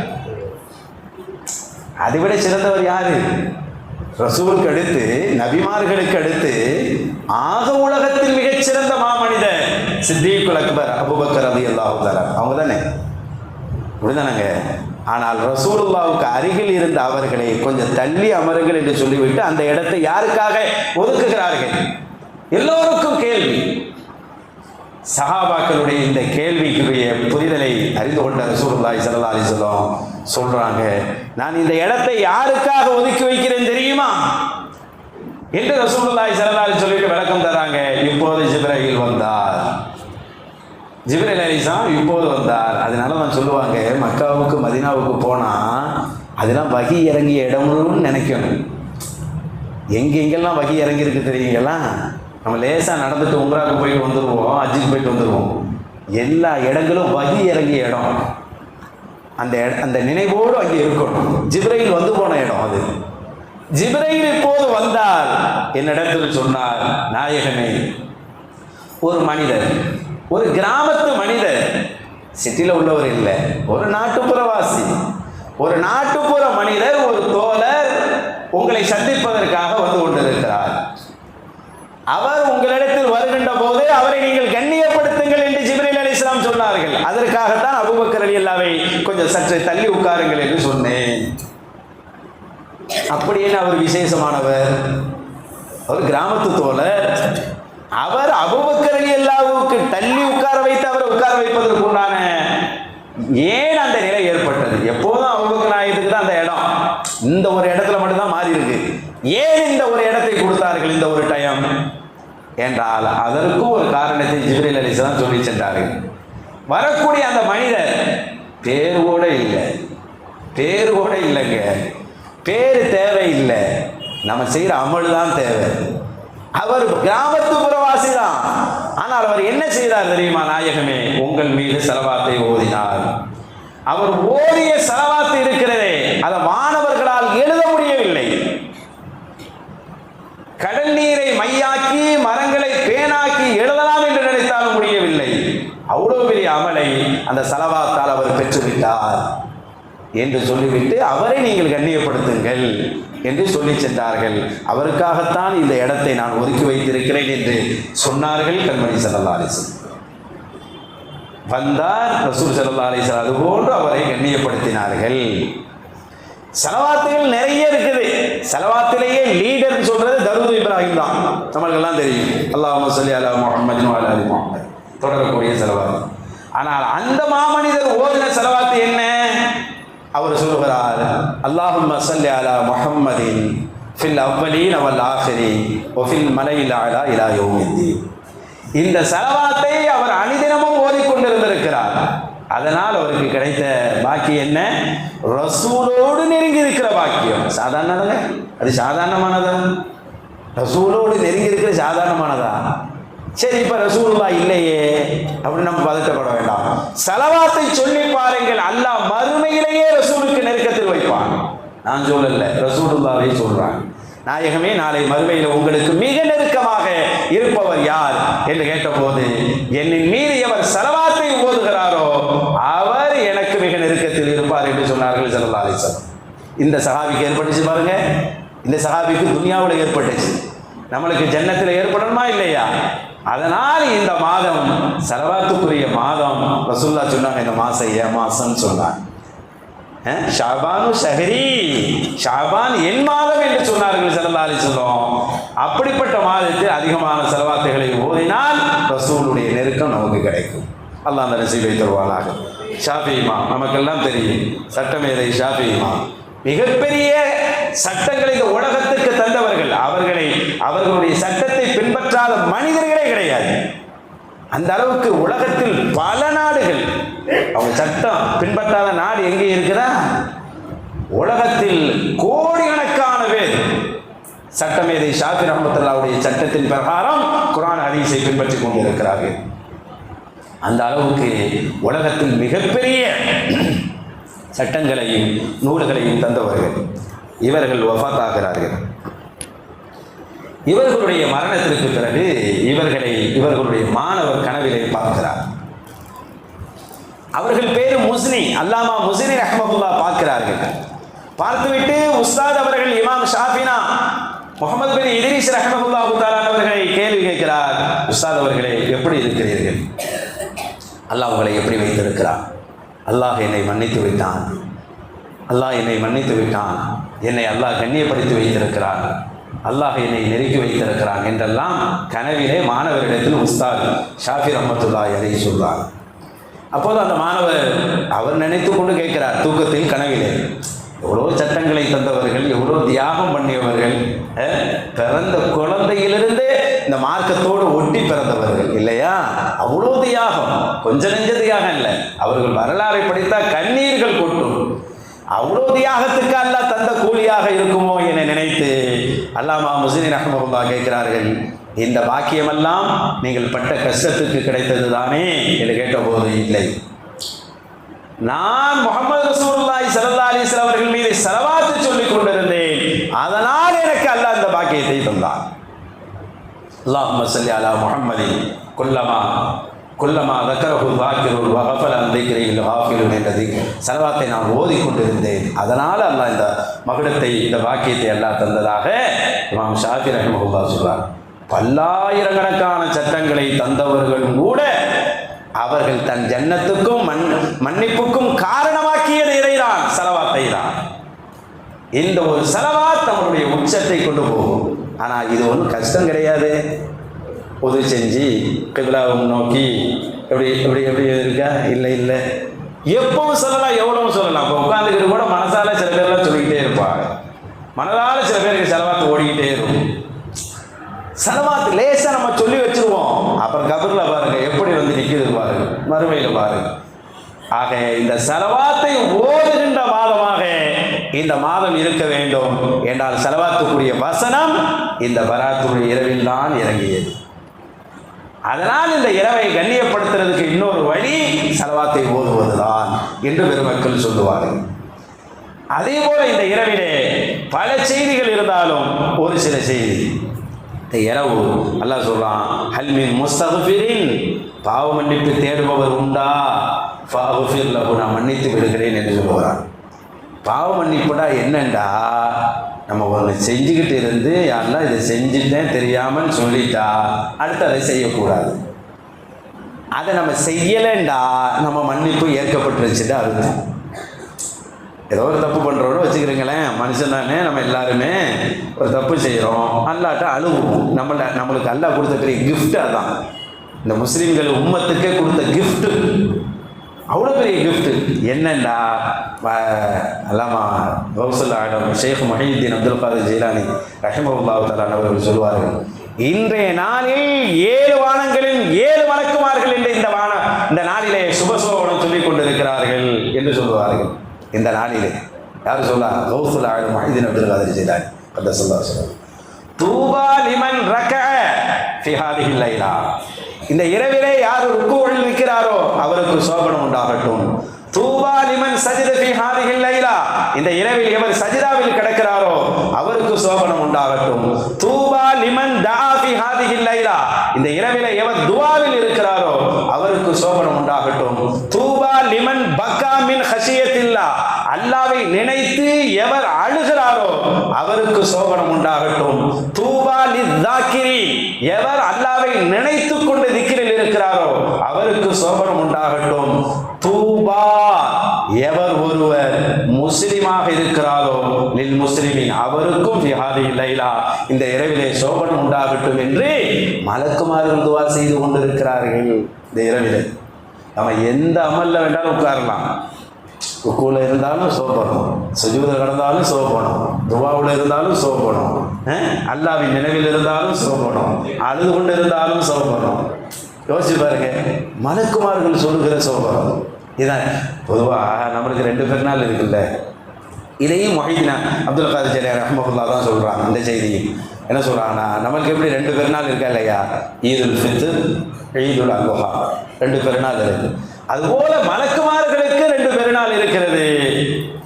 அதைவிட சிறந்தவர் யாரு? ரசூலுக்கு அடுத்து, நபிமார்களுக்கு அடுத்து ஆக உலகத்தில் மிகச்சிறந்த மாமனிதர் சித்தீக்குல் அக்பர் அபூபக்கர் ரலியல்லாஹு தஆலா. அவங்க தானே, அப்படிதானங்க? ஆனால் ரசூலுல்லாஹ்வுக்கு அருகில் இருந்த அவர்களை கொஞ்சம் தள்ளி அமருங்கள் என்று சொல்லிவிட்டு அந்த இடத்தை யாருக்காக ஒதுக்குகிறார்கள்? எல்லோருக்கும் கேள்வி. சஹாபாக்களுடைய இந்த கேள்விக்குரிய புரிதலை அறிந்து கொண்ட ரசூலுல்லாஹி ஸல்லல்லாஹு அலைஹி வஸல்லம் சொல்றாங்க, நான் இந்த இடத்தை யாருக்காக ஒதுக்கி வைக்கிறேன் தெரியுமா என்று ரசூலுல்லாஹி ஸல்லல்லாஹு அலைஹி சொல்லிட்டு விளக்கம் தராங்க. இப்போது ஜிப்ரீல் வந்தார். ஜிப்ரீல் அலைஹிஸ்ஸலாம் இப்போது வந்தார். அதனால நான் சொல்லுவாங்க, மக்காவுக்கு மதீனாவுக்கு போனா அதெல்லாம் வகி இறங்கிய இடம்னு நினைக்கணும். எங்கெங்கெல்லாம் வகி இறங்கி இருக்கு தெரியுங்களா? நம்ம லேசாக நடந்துட்டு உம்ராவுக்கு போயிட்டு வந்துடுவோம், ஹஜ்ஜுக்கு போயிட்டு வந்துடுவோம். எல்லா இடங்களும் வகி இறங்கிய இடம். அந்த நினைவோடு அங்கே இருக்கணும். ஜிப்ரீல் வந்து போன இடம் அது. ஜிப்ரீல் இப்போது வந்தார். என்னிடத்தில் சொன்னார், நாயகமே, ஒரு மனிதர், ஒரு கிராமத்து மனிதர், சிட்டியில் உள்ளவர் இல்லை, ஒரு நாட்டுப்புறவாசி, ஒரு நாட்டுப்புற மனிதர், ஒரு தோழர் உங்களை சந்திப்பதற்காக வந்து கொண்டிருக்கிறார். அவர் உங்களிடத்தில் வருகின்ற போது அவரை நீங்கள் கண்ணியப்படுத்துங்கள் என்று ஜிப்ரீல் அலைஹிஸ்ஸலாம் சொன்னார்கள். அதற்காகத்தான் அபூபக்கர் ரலியல்லாஹு கொஞ்சம் சற்று தள்ளி உட்காருங்கள் என்று சொன்னேன். அப்படின்னு அவர் விசேஷமானவர், ஒரு கிராமத்து தோழர். அவர் அபூபக்கர் ரலியல்லாஹுவுக்கு தள்ளி உட்கார வைத்து அவரை உட்கார வைப்பதற்கு உண்டான ஏன் அந்த நிலை ஏற்பட்டது? எப்போதும் அபூபக்கர் நாயகத்துக்கு தான் அந்த இடம், இந்த ஒரு இடத்துல மட்டும்தான் மாறி இருக்கு. ஏன் இந்த ஒரு இடத்தை கொடுத்தார்கள், இந்த ஒரு டைம் என்றால் அதற்கும் ஒரு காரணத்தை ஜிப்ரீல் அலைஹிஸ்ஸலாம் சொல்லி சென்றார்கள். வரக்கூடிய அந்த மனிதர் பேர் கூட இல்லை, பேர் கூட இல்லைங்க. பேர் தேவையில்லை, நம்ம செய்கிற அமல் தான் தேவை. அவர் கிராமத்து புறவாசி தான். ஆனால் அவர் என்ன செய்தார் தெரியுமா நாயகமே? உங்கள் மீது ஸலவாத்தை ஓதினார். அவர் ஓதிய ஸலவாத்து இருக்கிறதே, அதை மாணவர்களால் எழுத முடியவில்லை. கடல் நீரை மையாக்கி மரங்களை அவ்வளவு பெரிய அமலை அந்த ஸலவாத்தால் அவர் பெற்றுவிட்டார் என்று சொல்லிவிட்டு அவரை நீங்கள் கண்ணியப்படுத்துங்கள் என்று சொல்லி சென்றார்கள். அவருக்காகத்தான் இந்த இடத்தை நான் ஒதுக்கி வைத்திருக்கிறேன் என்று சொன்னார்கள். கண்மணி ஸல்லல்லாஹு அலைஹி வஸல்லம் வந்தார். ரசூல் ஸல்லல்லாஹு அலைஹி வஸல்லம் அதுபோன்று அவரை கண்ணியப்படுத்தினார்கள். ஸலவாத்துகள் நிறைய இருக்குது. ஸலவாத்திலேயே லீடர் சொல்றது தரூது இப்ராஹிம் தான். நம்மளுக்கெல்லாம் தெரியும். அல்லாஹும்ம ஸல்லி அலா முஹம்மது வ அலா ஆலி முஹம்மது தொடரக்கூடிய ஸலவாத். ஆனால் அந்த மாமனிதர் ஓதின ஸலவாத் என்ன? அவர் சொல்கிறார், அல்லாஹும்ம ஸல்லி அலா முஹம்மதின் ஃபில் அவ்வலீன வல் ஆகிரீன் வ ஃபில் மலையில் அலா இலா யௌமித்தீன். இந்த ஸலவாத்தை அவர் அனுதினமும் ஓதிக்கொண்டிருந்திருக்கிறார். அதனால் அவருக்கு கிடைத்த பாக்கியம் என்ன? ரசூலோடு நெருங்கி இருக்கிற பாக்கியம். சாதாரணதாங்க? அது சாதாரணமானதா? ரசூலோடு நெருங்கி இருக்கிற சாதாரணமானதா? சரி, இப்ப ரசூலுல்லாஹ் இல்லையே அப்படின்னு நம்ம பதட்டப்பட வேண்டாம். ஸலவாத்தை சொல்லி பாருங்கள், அல்லாஹ் மறுமையிலேயே ரசூலுக்கு நெருக்கத்தில் வைப்பான். நான் சொல்லல, ரசூலுல்லாஹ்வே சொல்றாங்க. நாயகமே, நாளை மறுமையில் உங்களுக்கு மிக நெருக்கமாக இருப்பவர் யார் என்று கேட்டபோது, என்னின் மீது எவர் ஸலவாத்தை ஓதுகிறாரோ அவர் எனக்கு மிக நெருக்கத்தில் இருப்பார் என்று சொன்னார்கள் ஸல்லல்லாஹு அலைஹி வஸல்லம். இந்த சஹாபிக்கு ஏற்பட்டுச்சு பாருங்க. இந்த சஹாபிக்கு துன்யாவில் ஏற்பட்டுச்சு, நம்மளுக்கு ஜன்னத்தில் ஏற்படணுமா இல்லையா? அதனால் இந்த மாதம் ஸலவாத்துக்குரிய மாதம். ரசூலுல்லாஹ் சொன்னாங்க, இந்த மாசம் ஏன் மாசம்னு சொன்னாங்க. ஷாபானு ஷஹரி, ஷாபான் என் மாதம் என்று சொன்னார்கள் ஸல்லல்லாஹு அலைஹி வஸல்லம். அப்படிப்பட்ட மாதத்தில் அதிகமான ஸலவாத்துகளை ஓதினால் ரசூலுடைய நெருக்கம் நமக்கு கிடைக்கும். அல்லாஹ் அந்த நசீபை தருவானாக. ஷாஃபிஈ இமாம் நமக்கெல்லாம் தெரியும், சட்டமேதை ஷாஃபிஈ இமாம் மிகப்பெரிய சட்டங்களை இந்த உலகத்துக்கு தந்தவர்கள். அவர்களுடைய சட்டத்தை பின்பற்றாத மனிதர்களே கிடையாது. அந்த அளவுக்கு உலகத்தில் பல நாடுகள் அவங்க சட்டம் பின்பற்றாத நாடு எங்கே இருக்கிறா? உலகத்தில் கோடிக்கணக்கான பேர் சட்டமேதை ஷாஃபி ரஹ்மத்துல்லாஹுடைய சட்டத்தின் பிரகாரம் குர்ஆன் ஹதீஸை பின்பற்றி கொண்டிருக்கிறார்கள். அந்த அளவுக்கு உலகத்தில் மிகப்பெரிய சட்டங்களையும் நூல்களையும் தந்தவர்கள். இவர்கள் வஃபாத் ஆகிறார்கள். இவர்களுடைய மரணத்திற்கு பிறகு இவர்களுடைய மாணவர் கனவிலே பார்க்கிறார். அவர்கள் பேரு முஸ்னி, அல்லாமா முஸ்னி ரஹ்மத்துல்லாஹ் பார்க்கிறார்கள். பார்த்துவிட்டு உஸ்தாத் அவர்கள் இமாம் ஷாஃபினா முஹம்மது பின் இத்ரீஸ் ரஹ்மத்துல்லாஹு தஆலா அவர்களை கேள்வி கேட்கிறார். உஸ்தாத் அவர்களே, எப்படி இருக்கிறீர்கள்? அல்லாஹ் உங்களை எப்படி வைத்திருக்கிறார்? அல்லாஹ் என்னை மன்னித்து விட்டான், அல்லாஹ் என்னை மன்னித்து விட்டான், என்னை அல்லாஹ் கண்ணியப்படுத்தி வைத்திருக்கிறார், அல்லாஹ் என்னை நெருக்கி வைத்திருக்கிறான் என்றெல்லாம் கனவிலே மாணவரிடத்தில் உஸ்தாத் ஷாஃபி ரஹ்மத்துல்லாஹி அலைஹி சொல்றார். அப்போது அந்த மாணவர் அவர் நினைத்து கொண்டு கேட்கிறார், தூக்கத்தில் கனவிலே, எவ்வளோ சட்டங்களை தந்தவர்கள், எவ்வளோ தியாகம் பண்ணியவர்கள், பிறந்த குழந்தையிலிருந்து இந்த மார்க்கத்தோடு ஒட்டி பிறந்தவர்கள் இல்லையா? அவ்வளோ தியாகம், கொஞ்ச நெஞ்ச தியாகம் இல்லை. அவர்கள் வரலாறை படித்தால் கண்ணீர்கள் கொட்டும். அவ்வளோ தியாகத்துக்கு அல்லாஹ் தந்த கூலியாக இருக்குமோ என நினைத்து அல்லாமா முஸ்னி ரஹ்மத்துல்லாஹ் கேட்கிறார்கள், இந்த பாக்கியமெல்லாம் நீங்கள் பட்ட கஷ்டத்துக்கு கிடைத்தது தானே என்று கேட்டபோது, இல்லை, நான் முஹம்மது ரசூலுல்லாஹி ஸல்லல்லாஹு அலைஹி வஸல்லம் அவர்கள் மீது ஸலவாத் சொல்லிக் கொண்டிருந்தேன், அதனால் எனக்கு அல்லாஹ் இந்த பாக்கியத்தை தந்தான். அல்லாஹும்ம ஸல்லி அலா முஹம்மதின் குல்லமா தக்கரஹு ஸாக்கிருன் வ கஃபல அன் திக்ரிஹில் காஃபிலுன் என்ற ஸலவாத்தை நான் ஓதிக்கொண்டிருந்தேன், அதனால் அல்லாஹ் இந்த மகுடத்தை, இந்த பாக்கியத்தை அல்லாஹ் தந்ததாக இமாம் ஷாஃபி ரஹ்மத்துல்லாஹ் சொல்றார். பல்லாயிரக்கணக்கான சட்டங்களை தந்தவர்களும் கூட அவர்கள் தன் ஜன்னத்துக்கும் மன்னிப்புக்கும் காரணமாக்கியது இதைதான், ஸலவாத்தை தான். இந்த ஒரு ஸலவாத் நம்மளுடைய உச்சத்தை கொண்டு போகும். ஆனால் இது ஒன்றும் கஷ்டம் கிடையாது. பொது செஞ்சு கிப்லாவை நோக்கி எப்படி எப்படி எப்படி இருக்கா? இல்லை இல்லை, எப்பவும் சொல்லலாம், எவ்வளவு சொல்லலாம். இப்போ உட்காந்துக்கிட்டு கூட மனசால சில பேர்லாம் சொல்லிக்கிட்டே இருப்பாங்க, மனதால சில பேருக்கு ஸலவாத் ஓடிக்கிட்டே இருக்கும். ஸலவாத் லேசாக நம்ம சொல்லி வச்சிருவோம், அப்புறம் கபரில் பாருங்க எப்படி வந்து நிற்குது பாருங்க, மறுமையில் பாருங்க. ஆக இந்த ஸலவாத்தை ஓதுகின்ற மாதமாக இந்த மாதம் இருக்க வேண்டும் என்றால் ஸலவாத்துக்குரிய வசனம் இந்த பராத்துடைய இரவில் தான் இறங்கியது. அதனால் இந்த இரவை கண்ணியப்படுத்துறதுக்கு இன்னொரு வழி ஸலவாத்தை ஓதுவதுதான் என்று பெருமக்கள் சொல்லுவார்கள். அதே போல இந்த இரவிலே பல செய்திகள் இருந்தாலும் ஒரு சில செய்தி, இந்த இரவு அல்லாஹ் சொல்றான், ஹல் மின் முஸ்தக்ஃபிரின், பாவ மன்னிப்பு தேடுபவர் உண்டா, ஃபஅக்ஃபிர் லஹு, நான் மன்னித்து விடுகிறேன் என்று சொல்லுகிறான். பாவ மன்னிப்புடா என்னண்டா, நம்ம ஒன்று செஞ்சுக்கிட்டு இருந்து யாரெல்லாம் இதை செஞ்சுட்டேன் தெரியாமல் சொல்லிட்டா அடுத்து அதை செய்யக்கூடாது. அதை நம்ம செய்யலைண்டா நம்ம மன்னிப்பு ஏற்கப்பட்டுருச்சுட்டு அர்த்தம். ஏதோ ஒரு தப்பு பண்ணுறோன்னு வச்சுக்கிறீங்களேன், மனுஷன் தானே, நம்ம எல்லாருமே ஒரு தப்பு செய்கிறோம், அல்லாட்ட அழுவோம். நம்மளுக்கு அல்லாஹ் கொடுத்த பெரிய கிஃப்ட் அதான். இந்த முஸ்லீம்கள் உம்மத்துக்கே கொடுத்த கிஃப்ட்டு, அவ்வளோ பெரிய கிஃப்ட்டு. என்னண்டா, அல்லாமா கௌசுல் ஆலம் ஷேக் முஹையுத்தீன் அப்துல் காதிர் ஜீலானி ரஹிமஹுல்லாஹு தஆலா அவர்கள் சொல்வார்கள், இன்றைய நாளில் 7 வானங்களில் 7 மலக்குமார்கள் என்று இந்த நாளிலே சுபசோபனம் சொல்லிக் கொண்டிருக்கிறார்கள் என்று சொல்லுவார்கள். இந்த நாளிலே யார் சொல்லா, கௌசுல் ஆலம் முஹையுத்தீன் அப்துல் காதிர் ஜீலானி கத்தஸல்லாஹு அலைஹி. தூபா லிமன் ரகஅ ஃபி ஹாதிஹில் லைலா, இந்த இரவிலே யார் ருக்கூவில் நிற்கிறாரோ அவருக்கு சோபனம் உண்டாகட்டும். தூபா லிமன் சஜத ஃபீ ஹாதிஹில் லைலா, இந்த இரவில் எவர் சஜிதாவில் கிடக்கிறாரோ அவருக்கு சோபனம் உண்டாகட்டும். தூபா லிமன் தஆ ஃபீ ஹாதிஹில் லைலா, இந்த இரவிலே எவர் துஆவில் இருக்கிறாரோ அவருக்கு சோபனம் உண்டாகட்டும். தூபா லிமன் பக்கா மின் ஹஷியத்தில்லா, அல்லாஹ்வை நினைத்து எவர் அழுகிறாரோ அவருக்கு சோபனம் உண்டாகட்டும். தூபா லிஸ்ஸாக்கிரி, எவர் அல்லாஹ்வை நினைத்து கொண்டு திக்ரில் இருக்கிறாரோ அவருக்கு சோபனம் உண்டாகட்டும். தூபா, எவர் ஒருவர் முஸ்லிமாக இருக்கிறாரோ லில் முஸ்லிமின், அவருக்கும் ஃபி ஹாதிஹில் லைலா, இந்த இரவிலே சோபனம் உண்டாகட்டும் என்று மலக்குமார்கள் துஆ செய்து கொண்டிருக்கிறார்கள். இந்த இரவிலே நம்ம எந்த அமல்ல வேண்டாலும் உட்காரலாம், ருக்கூல இருந்தாலும் சோபனம், சுஜூதில் கிடந்தாலும் சோபனம், துஆவுல இருந்தாலும் சோபனம், அல்லாஹ்வின் நினைவில் இருந்தாலும் சோபனம், அழுது கொண்டு இருந்தாலும் சோபனம். யோசிச்சு பாருங்க, மலக்குமார்கள் சொல்லுகிற சோபனம் இதான். பொதுவாக நம்மளுக்கு 2 பெருநாள் இருக்குல்ல, இதையும் முஹையுத்தீன் அப்துல் காதிர் ஜீலானி ரஹ்மத்துல்லாஹி தான் சொல்கிறாங்க. இந்த செய்தியும் என்ன சொல்கிறாங்கன்னா, நமக்கு எப்படி 2 பெருநாள் இருக்கா இல்லையா, ஈதுல் ஃபித்ர், ஈதுல் அல்ஹா, 2 பெருநாள் இருக்குது. அதுபோல மலக்குமார்களுக்கு 2 பெருநாள் இருக்கிறது.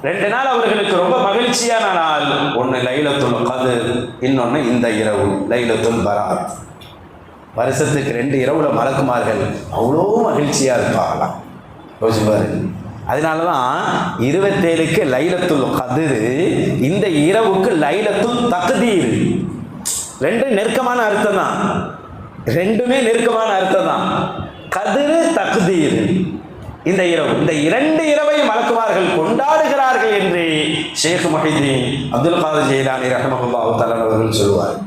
2 நாள் அவர்களுக்கு ரொம்ப மகிழ்ச்சியான நாள். ஒன்று லைலத்துல் கத்ர், இன்னொன்று இந்த இரவு லைலத்துல் பராத். வருஷத்துக்கு 2 இரவுல மலக்குமார்கள் அவ்வளோ மகிழ்ச்சியாக இருப்பாங்களாம். யோசிச்சு பாருங்க. அதனால தான் 27க்கு லைலத்துல் கத்ர், இந்த இரவுக்கு லைலத்துல் தக்தீர். 2 நெருக்கமான அர்த்தம் தான், 2மே நெருக்கமான அர்த்தம் தான். கதிரு தக்தீர், இந்த இரவு, இந்த 2 இரவை மலக்குமார்கள் கொண்டாடுகிறார்கள் என்று ஷேக் முஹையுத்தீன் அப்துல் காதிர் ஜீலானி ரஹ்மத்துல்லாஹி தஆலா அவர்கள் சொல்வார்.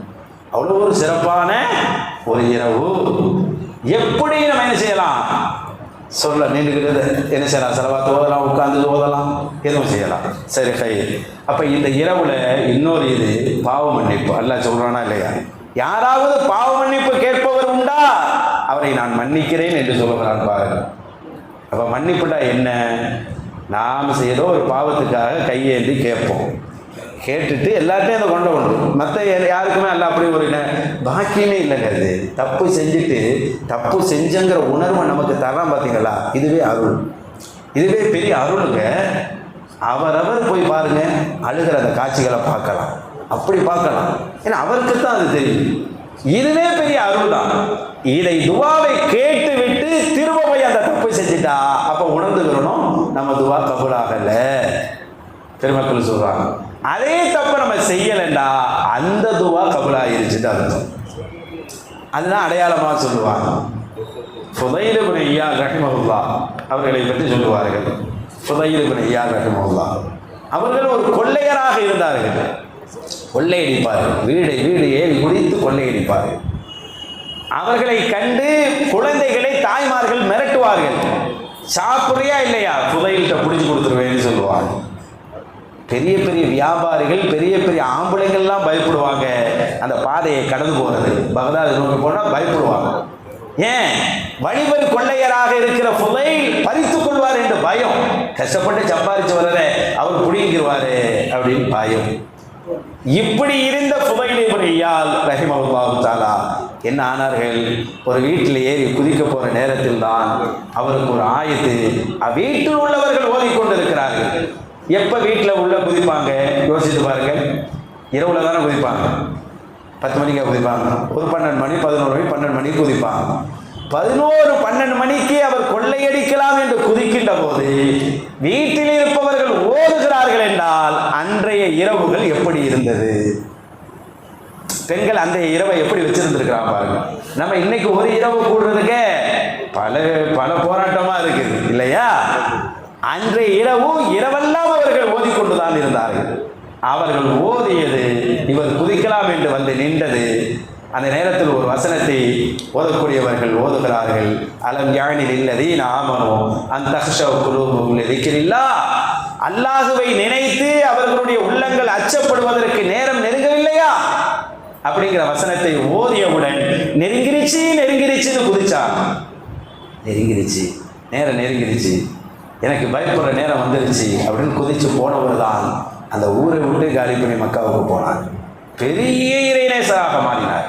அவ்வளோ ஒரு சிறப்பான ஒரு இரவு. எப்படி நம்ம என்ன செய்யலாம், சொல்ல நின்றுக்கிறது என்ன செய்யலாம், செலவாத்து ஓதலாம், உட்கார்ந்து ஓதலாம், எதுவும் செய்யலாம். சரி கை. அப்போ இந்த இரவுல இன்னொரு இது பாவ மன்னிப்பு. அல்லாஹ் சொல்றானா இல்லையா, யாராவது பாவ மன்னிப்பு கேட்பவர் உண்டா, அவரை நான் மன்னிக்கிறேன் என்று சொல்லுகிறான் பாருங்க. அப்போ மன்னிப்புடா என்ன, நாம் ஏதோ ஒரு பாவத்துக்காக கையேந்தி கேட்போம், கேட்டுட்டு எல்லாத்தையும் அதை கொண்டு வரணும். மற்ற யாருக்குமே அல்ல அப்படி ஒரு பாக்கியமே இல்லைங்க. அது தப்பு செஞ்சுட்டு தப்பு செஞ்சங்கிற உணர்வை நமக்கு தரான் பார்த்தீங்களா, இதுவே அருள், இதுவே பெரிய அருளுங்க. அவரவர் போய் பாருங்க, அழுகிற அந்த காட்சிகளை பார்க்கலாம், அப்படி பார்க்கலாம். ஏன்னா அவருக்கு தான் அது தெரியும். இதுவே பெரிய அருள் தான். இதை துவாவை கேட்டு விட்டு திரும்ப போய் அந்த தப்பு செஞ்சுட்டா அப்போ உணர்ந்துக்கிறணும் நம்ம துவா கபூலாகல. பெருமக்கள் சொல்றாங்க, அதே தப்பு நம்ம செய்யலைண்டா அந்த துவா கபூலாயிருச்சுட்டு அர்த்தம். அதுதான் அடையாளமாக சொல்லுவாங்க. ஃபுதைல் இப்னு இயாத் ரஹிமஹுல்லாஹ் அவர்களை பற்றி சொல்லுவார்கள். ஃபுதைல் இப்னு இயாத் ரஹிமஹுல்லாஹ் அவர்கள் ஒரு கொள்ளையராக இருந்தார்கள். கொள்ளையடிப்பார்கள், வீடு ஏறி குடித்து கொள்ளையடிப்பார்கள். அவர்களை கண்டு குழந்தைகளை தாய்மார்கள் மிரட்டுவார்கள். சாப்பிட்றியா இல்லையா, ஃபுதைல்கிட்ட பிடிச்சி கொடுத்துருவேன்னு சொல்லுவாங்க. பெரிய பெரிய வியாபாரிகள், பெரிய பெரிய ஆம்பளைங்கள்லாம் பயப்படுவாங்க. அந்த பாதையை கடந்து போகிறது, பகதாது நோக்கி போனால் பயப்படுவாங்க. ஏன், வழிபறி கொள்ளையராக இருக்கிற ஃபுதைல் பறித்துக் கொள்வார் என்று பயம். கஷ்டப்பட்டு சம்பாதிச்சு வரத அவர் பிடிங்கிடுவாரு அப்படின்னு பயம். இப்படி இருந்த ஃபுதைல் இப்னு இயாத் ரஹிமஹுல்லாஹு தஆலா என்ன ஆனார்கள், ஒரு வீட்டில் ஏறி குதிக்க போகிற நேரத்தில் தான் அவருக்கு ஒரு ஆயத்து வீட்டில் உள்ளவர்கள் ஓதிக்கொண்டிருக்கிறார்கள். எப்போ வீட்டில் உள்ள குதிப்பாங்க யோசித்து பாருங்க, இரவுல தானே குதிப்பாங்க. 10 மணிக்கு குதிப்பாங்க, ஒரு 12 மணி 11 மணி 12 மணிக்கு குதிப்பாங்க. 11 12 மணிக்கு அவர் கொள்ளையடிக்கலாம் என்று குதிக்கின்ற போது வீட்டில் இருப்பவர்கள் ஓடுகிறார்கள் என்றால் அன்றைய இரவுகள் எப்படி இருந்தது? பெண்கள் அந்த இரவை எப்படி வச்சிருந்திருக்கிறாங்க பாருங்க. நம்ம இன்னைக்கு ஒரு இரவு கூடுறதுக்கே பல பல போராட்டமா இருக்குது இல்லையா? அன்றைய இரவெல்லாம் அவர்கள் ஓதிக்கொண்டுதான் இருந்தார்கள். அவர்கள் ஓதியது இவர் குதிக்கலாம் என்று வந்து நின்றது. அந்த நேரத்தில் ஒரு வசனத்தை ஓதக்கூடியவர்கள் ஓதுகிறார்கள். அலம் யானில் இல்லதீன ஆமனு அன் தக்ஷவ் குலூபுஹும் லிதிக்ரில்லாஹ். அல்லாஹுவை நினைத்து அவர்களுடைய உள்ளங்கள் அச்சப்படுவதற்கு நேரம் நெருங்கவில்லையா அப்படிங்கிற வசனத்தை ஓதியவுடன் நெருங்கிருச்சுன்னு குதிச்சாங்க. நேரம் நெருங்கிருச்சு, எனக்கு பயப்படுற நேரம் வந்துருச்சு அப்படின்னு குதிச்சு போனவர் தான் அந்த ஊரை விட்டு காலி பண்ணி மக்காவுக்கு போனார். பெரிய இறைநேசராக மாறினார்.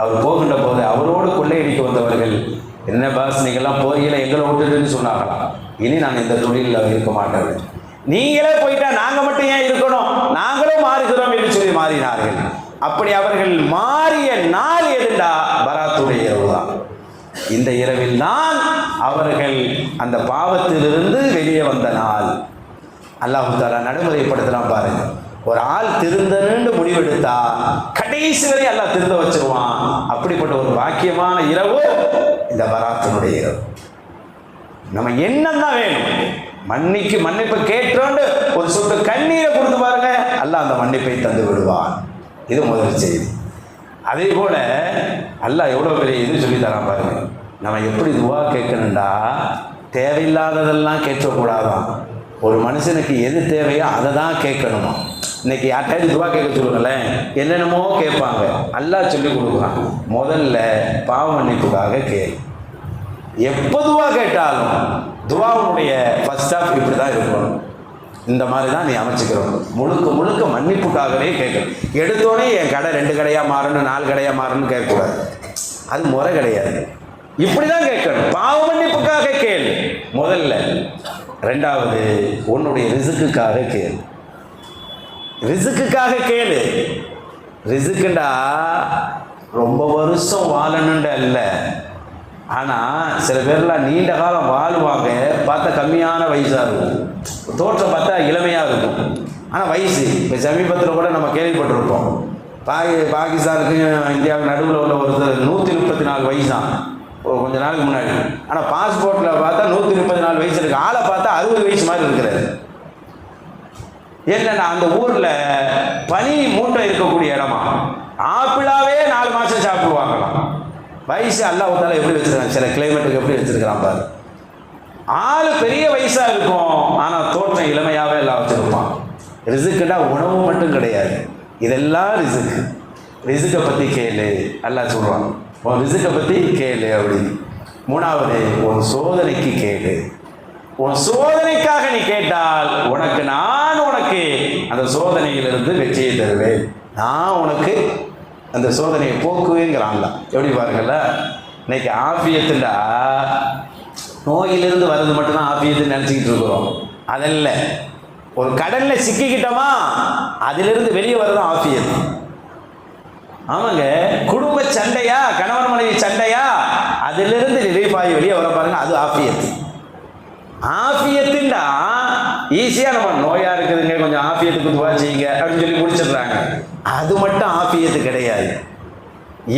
அவர் போகின்ற போது அவரோடு கொள்ளையடிக்க வந்தவர்கள், என்ன பாஸ் நீங்கள்லாம் போறீங்களா, எங்களை விட்டுட்டுன்னு சொன்னாங்களாம். இனி நான் இந்த தொழிலில் இருக்க மாட்டேன், நீங்களே போயிட்டா நாங்கள் மட்டும் ஏன் இருக்கணும், நாங்களும் மாறுகிறோம் என்று சொல்லி மாறினார்கள். அப்படி அவர்கள் மாறிய நாள் எதுண்டா? பராத்துடைய இரவு தான். இந்த இரவில் தான் அவர்கள் அந்த பாவத்திலிருந்து வெளியே வந்த நாள். அல்லாஹ் தஆலா நடைமுறைப்படுத்தலாம் பாருங்க. ஒரு ஆள் திருந்தன்னு முடிவெடுத்தா கடைசி வரை அல்லாஹ் திருந்த வச்சிருவான். அப்படிப்பட்ட ஒரு பாக்கியமான இரவு இந்த பராத்தினுடைய இரவு. நம்ம எண்ணம் தான் வேணும். மன்னிப்பு கேட்டோண்டு ஒரு சொட்டு கண்ணீரை கொடுத்து பாருங்க, அல்லாஹ் அந்த மன்னிப்பை தந்து விடுவான். இது முதல் செய்தி. அதே போல அல்லாஹ் எவ்வளோ பெரிய இது சொல்லி தரான் பாருங்க. நம்ம எப்படி துவா கேட்கணும்டா, தேவையில்லாததெல்லாம் கேட்கக்கூடாதான். ஒரு மனுஷனுக்கு எது தேவையோ அதை தான் கேட்கணுமா. இன்னைக்கு யார்கிட்ட துவா கேட்க சொல்லுங்களேன், என்னென்னமோ கேட்பாங்க. அல்லாஹ் சொல்லி கொடுக்குறான், முதல்ல பாவ மன்னிப்புக்காக கேளு. எப்போ துவா கேட்டாலும் துவாவுடைய ஃபர்ஸ்ட் ஆஃப் இப்படி தான் இருக்கணும். இந்த மாதிரி தான் நீ அமைச்சுக்கிறோம். முழுக்க மன்னிப்புக்காகவே கேட்கணும். எடுத்தோடனே என் கடை 2 கடையாக மாறணும் 4 கடையாக மாறணும்னு கேட்கக்கூடாது. அது முறை கிடையாது. இப்படி தான் கேட்கணும். பாவ மன்னிப்புக்காக கேளு முதல்ல. ரெண்டாவது, உன்னுடைய ரிசுக்குக்காக கேளு. ரிசுக்குண்டா ரொம்ப வருஷம் வாழணுண்டு அல்ல. ஆனால் சில பேர்லாம் நீண்ட காலம் வாழ்வாங்க, பார்த்தா கம்மியான வயசாக இருக்கும், தோற்றம் பார்த்தா இளமையாக இருக்கும், ஆனால் வயசு. இப்போ சமீபத்தில் கூட நம்ம கேள்விப்பட்டிருப்போம், பாகிஸ்தானுக்கும் இந்தியாவுக்கு நடுவில் உள்ள ஒருத்தர் 134 வயசு தான் கொஞ்ச நாளுக்கு முன்னாடி. ஆனால் பாஸ்போர்ட்டில் பார்த்தா 134 வயசு இருக்கு, ஆளை பார்த்தா 60 வயசு மாதிரி இருக்கிறாரு. என்னன்னா அந்த ஊரில் பனி மூட்டை இருக்கக்கூடிய இடமா, ஆப்பிளாவே 4 மாதம் சாப்பிடுவாங்களாம். வயசு அல்லாஹ் தஆலா எப்படி வச்சிருக்காங்க, சில கிளைமேட்டுக்கு எப்படி வச்சிருக்கிறான் பாரு. ஆள் பெரிய வயசா இருக்கும், ஆனால் தோற்றம் இளமையாவே எல்லாம் வச்சிருப்பான். ரிசுக்குன்னா உணவு மட்டும் கிடையாது, இதெல்லாம் ரிசுக்கு. ரிசுக்கை பற்றி கேளு அல்லாஹ் சொல்றான். உன் ரிசுக்கை பற்றி கேளு அப்படின்னு. மூணாவது, உன் சோதனைக்கு கேளு. உன் சோதனைக்காக நீ கேட்டால் உனக்கு அந்த சோதனையிலிருந்து வெற்றியை தருவேன், நான் உனக்கு அந்த சோதனையை போக்குவேங்கிறான்ல. எப்படி பாருங்கள்ல, இன்னைக்கு ஆஃபியத்துண்டா நோயிலிருந்து வர்றது மட்டும்தான் ஆஃபியத்துன்னு நினச்சிக்கிட்டு இருக்கிறோம். அதல்ல, ஒரு கடலில் சிக்கிக்கிட்டோமா அதிலிருந்து வெளியே வர்றதும் ஆஃபியத்து. ஆமாங்க, குடும்ப சண்டையா, கணவன் மனைவி சண்டையா, அதிலிருந்து ரிலீஃப் ஆகி வெளியே வர பாருங்க, அது ஆஃபியத்து. ஆஃபியத்துண்டா ஈஸியாக நம்ம நோயாக இருக்குதுங்க கொஞ்சம் ஆஃபியத்துக்கு துவா செய்யுங்க அப்படின்னு சொல்லி முடிச்சிடுறாங்க. அது மட்டும் ஆஃபியத்து கிடையாது.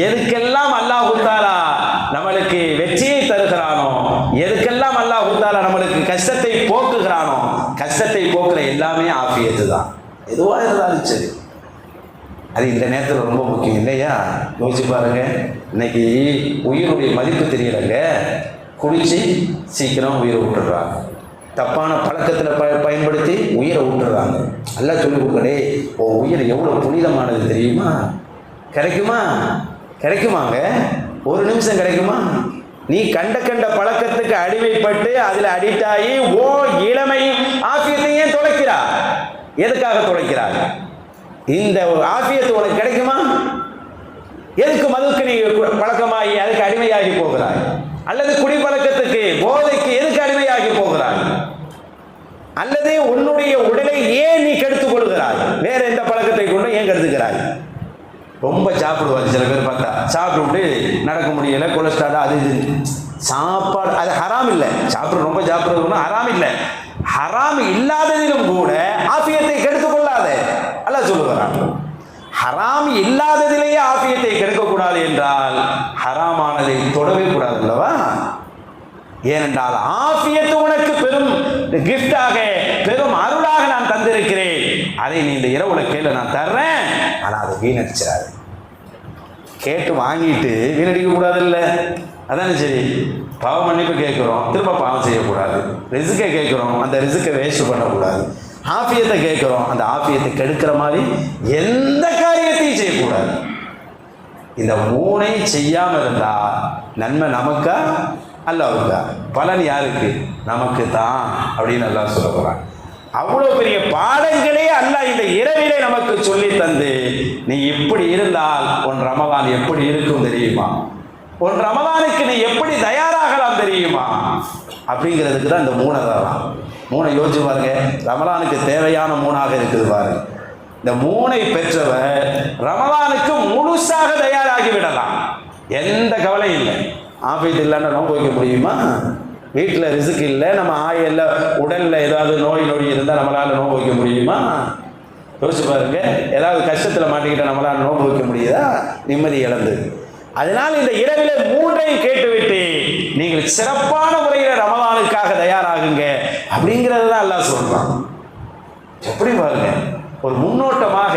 எதுக்கெல்லாம் அல்லாஹ் தஆலா நம்மளுக்கு வெற்றியை தருகிறானோ, எதுக்கெல்லாம் அல்லாஹ் தஆலா நம்மளுக்கு கஷ்டத்தை போக்குகிறானோ, கஷ்டத்தை போக்குற எல்லாமே ஆஃபியத்து தான். எதுவாக இருந்தாலும் சரி, அது இந்த நேரத்தில் ரொம்ப முக்கியம் இல்லையா? யோசிச்சு பாருங்க. இன்னைக்கு உயிருடைய மதிப்பு தெரியலைங்க. குடிச்சு சீக்கிரம் உயிரை விட்டுடுறாங்க, தப்பான பழக்கத்தில் பயன்படுத்தி உயிரை விட்டுடுறாங்க. எல்லாம் சொல்லி கொடுக்கடே, உன் உயிர் எவ்வளோ புனிதமானது தெரியுமா? கிடைக்குமாங்க? ஒரு நிமிஷம் கிடைக்குமா? நீ கண்ட பழக்கத்துக்கு அடிமைப்பட்டு அதில் அடிக்ட் ஆகி ஓ இளமை ஆஃபியத்தையே தொலைக்கிறா. எதுக்காக தொலைக்கிறாங்க? இந்த ஆஃபியத்து உனக்கு கிடைக்குமா? எதுக்கு மதுக்கு நீ பழக்கமாகி அதுக்கு அடிமையாகி போகிறாய்? அல்லது குடிப்பழக்கத்துக்கு போதைக்கு எதுக்கு அடிமையாகி போகிறாய்? அல்லது உன்னுடைய உடலை ஏன் நீ கெடுத்துக் கொள்கிறாய்? வேற எந்த பழக்கத்தை கொண்டு ஏன் கெடுத்துக்கிறாய்? ரொம்ப சாப்பிடுவாங்க. சாப்பிட்டு நடக்க முடியலை, கொலஸ்ட்ரால் அது இது. சாப்பாடு அது ஹராம் இல்லை, சாப்பிட்ற ரொம்ப சாப்பிட்றது ஒன்றும் ஹராம் இல்லை. ஹராம் இல்லாததிலும் கூட ஆஃபியத்தை கெடுத்துக் கொள்ளாத அல்லாஹ் சொல்லுகிறான். ஹராம் இல்லாததிலேயே ஆஃபியத்தை கெடுக்கக்கூடாது என்றால் ஹராமானதை தொடவே கூடாது அல்லவா? ஏனென்றால் ஆஃபியத்து உனக்கு பெரும் கிஃப்டாக, பெரும் அருளாக நான் தந்திருக்கிறேன். அதை நீ இந்த இரவுல கேளு, நான் தர்றேன். ஆனால் அதை வீணடிச்சிடாது. கேட்டு வாங்கிட்டு வீணடிக்க கூடாது இல்லை? அதானே சரி. பாவ மன்னிப்பு கேட்குறோம், திரும்ப பாவம் செய்யக்கூடாது. ரிஸ்க்கை கேட்குறோம், அந்த ரிஸ்க்கை வேஸ்ட் பண்ணக்கூடாது. ஆஃபியத்தை கேட்குறோம், அந்த ஆஃபியத்தை கெடுக்கிற மாதிரி எந்த காரியத்தையும் செய்யக்கூடாது. இந்த மூணை செய்யாமல் இருந்தால் நன்மை நமக்கா அல்லாஹ்வுக்கா? பலன் யாருக்கு? நமக்கு தான் அப்படின்னு அல்லாஹ் சொல்ல போகிறான். அவ்வளோ பெரிய பாடங்களே அல்லாஹ் இந்த இரவிலே நமக்கு சொல்லி தந்து, நீ இப்படி இருந்தால் உன் ரமலான் எப்படி இருக்கும் தெரியுமா, உன் ரமலானுக்கு நீ எப்படி தயாராகலாம் தெரியுமா அப்படிங்கிறதுக்கு தான் இந்த மூணை தரலாம். மூணை யோசிச்சு பாருங்க, ரமலானுக்கு தேவையான மூணாக இருக்குது பாருங்க. இந்த மூணை பெற்றவர் ரமலானுக்கு முழுசாக தயாராகி விடலாம், எந்த கவலையும் இல்லை. ஆஃபீஸ் இல்லைன்னா நோன்பு வைக்க முடியுமா? வீட்டில் ரிஸ்க் இல்லை, நம்ம ஆயில் உடலில் ஏதாவது நோய் நொடி இருந்தால் நம்மளால் நோன்பு வைக்க முடியுமா? யோசிச்சு பாருங்க. ஏதாவது கஷ்டத்தில் மாட்டிக்கிட்ட நம்மளால் நோன்பு வைக்க முடியுதா? நிம்மதி இழந்து. அதனால் இந்த இரவிலே மூன்றையும் கேட்டுவிட்டு நீங்கள் சிறப்பான முறையில் ரமலானுக்காக தயாராகுங்க அப்படிங்கிறது தான் அல்லாஹ் சொல்றான். எப்படி பாருங்க, ஒரு முன்னோட்டமாக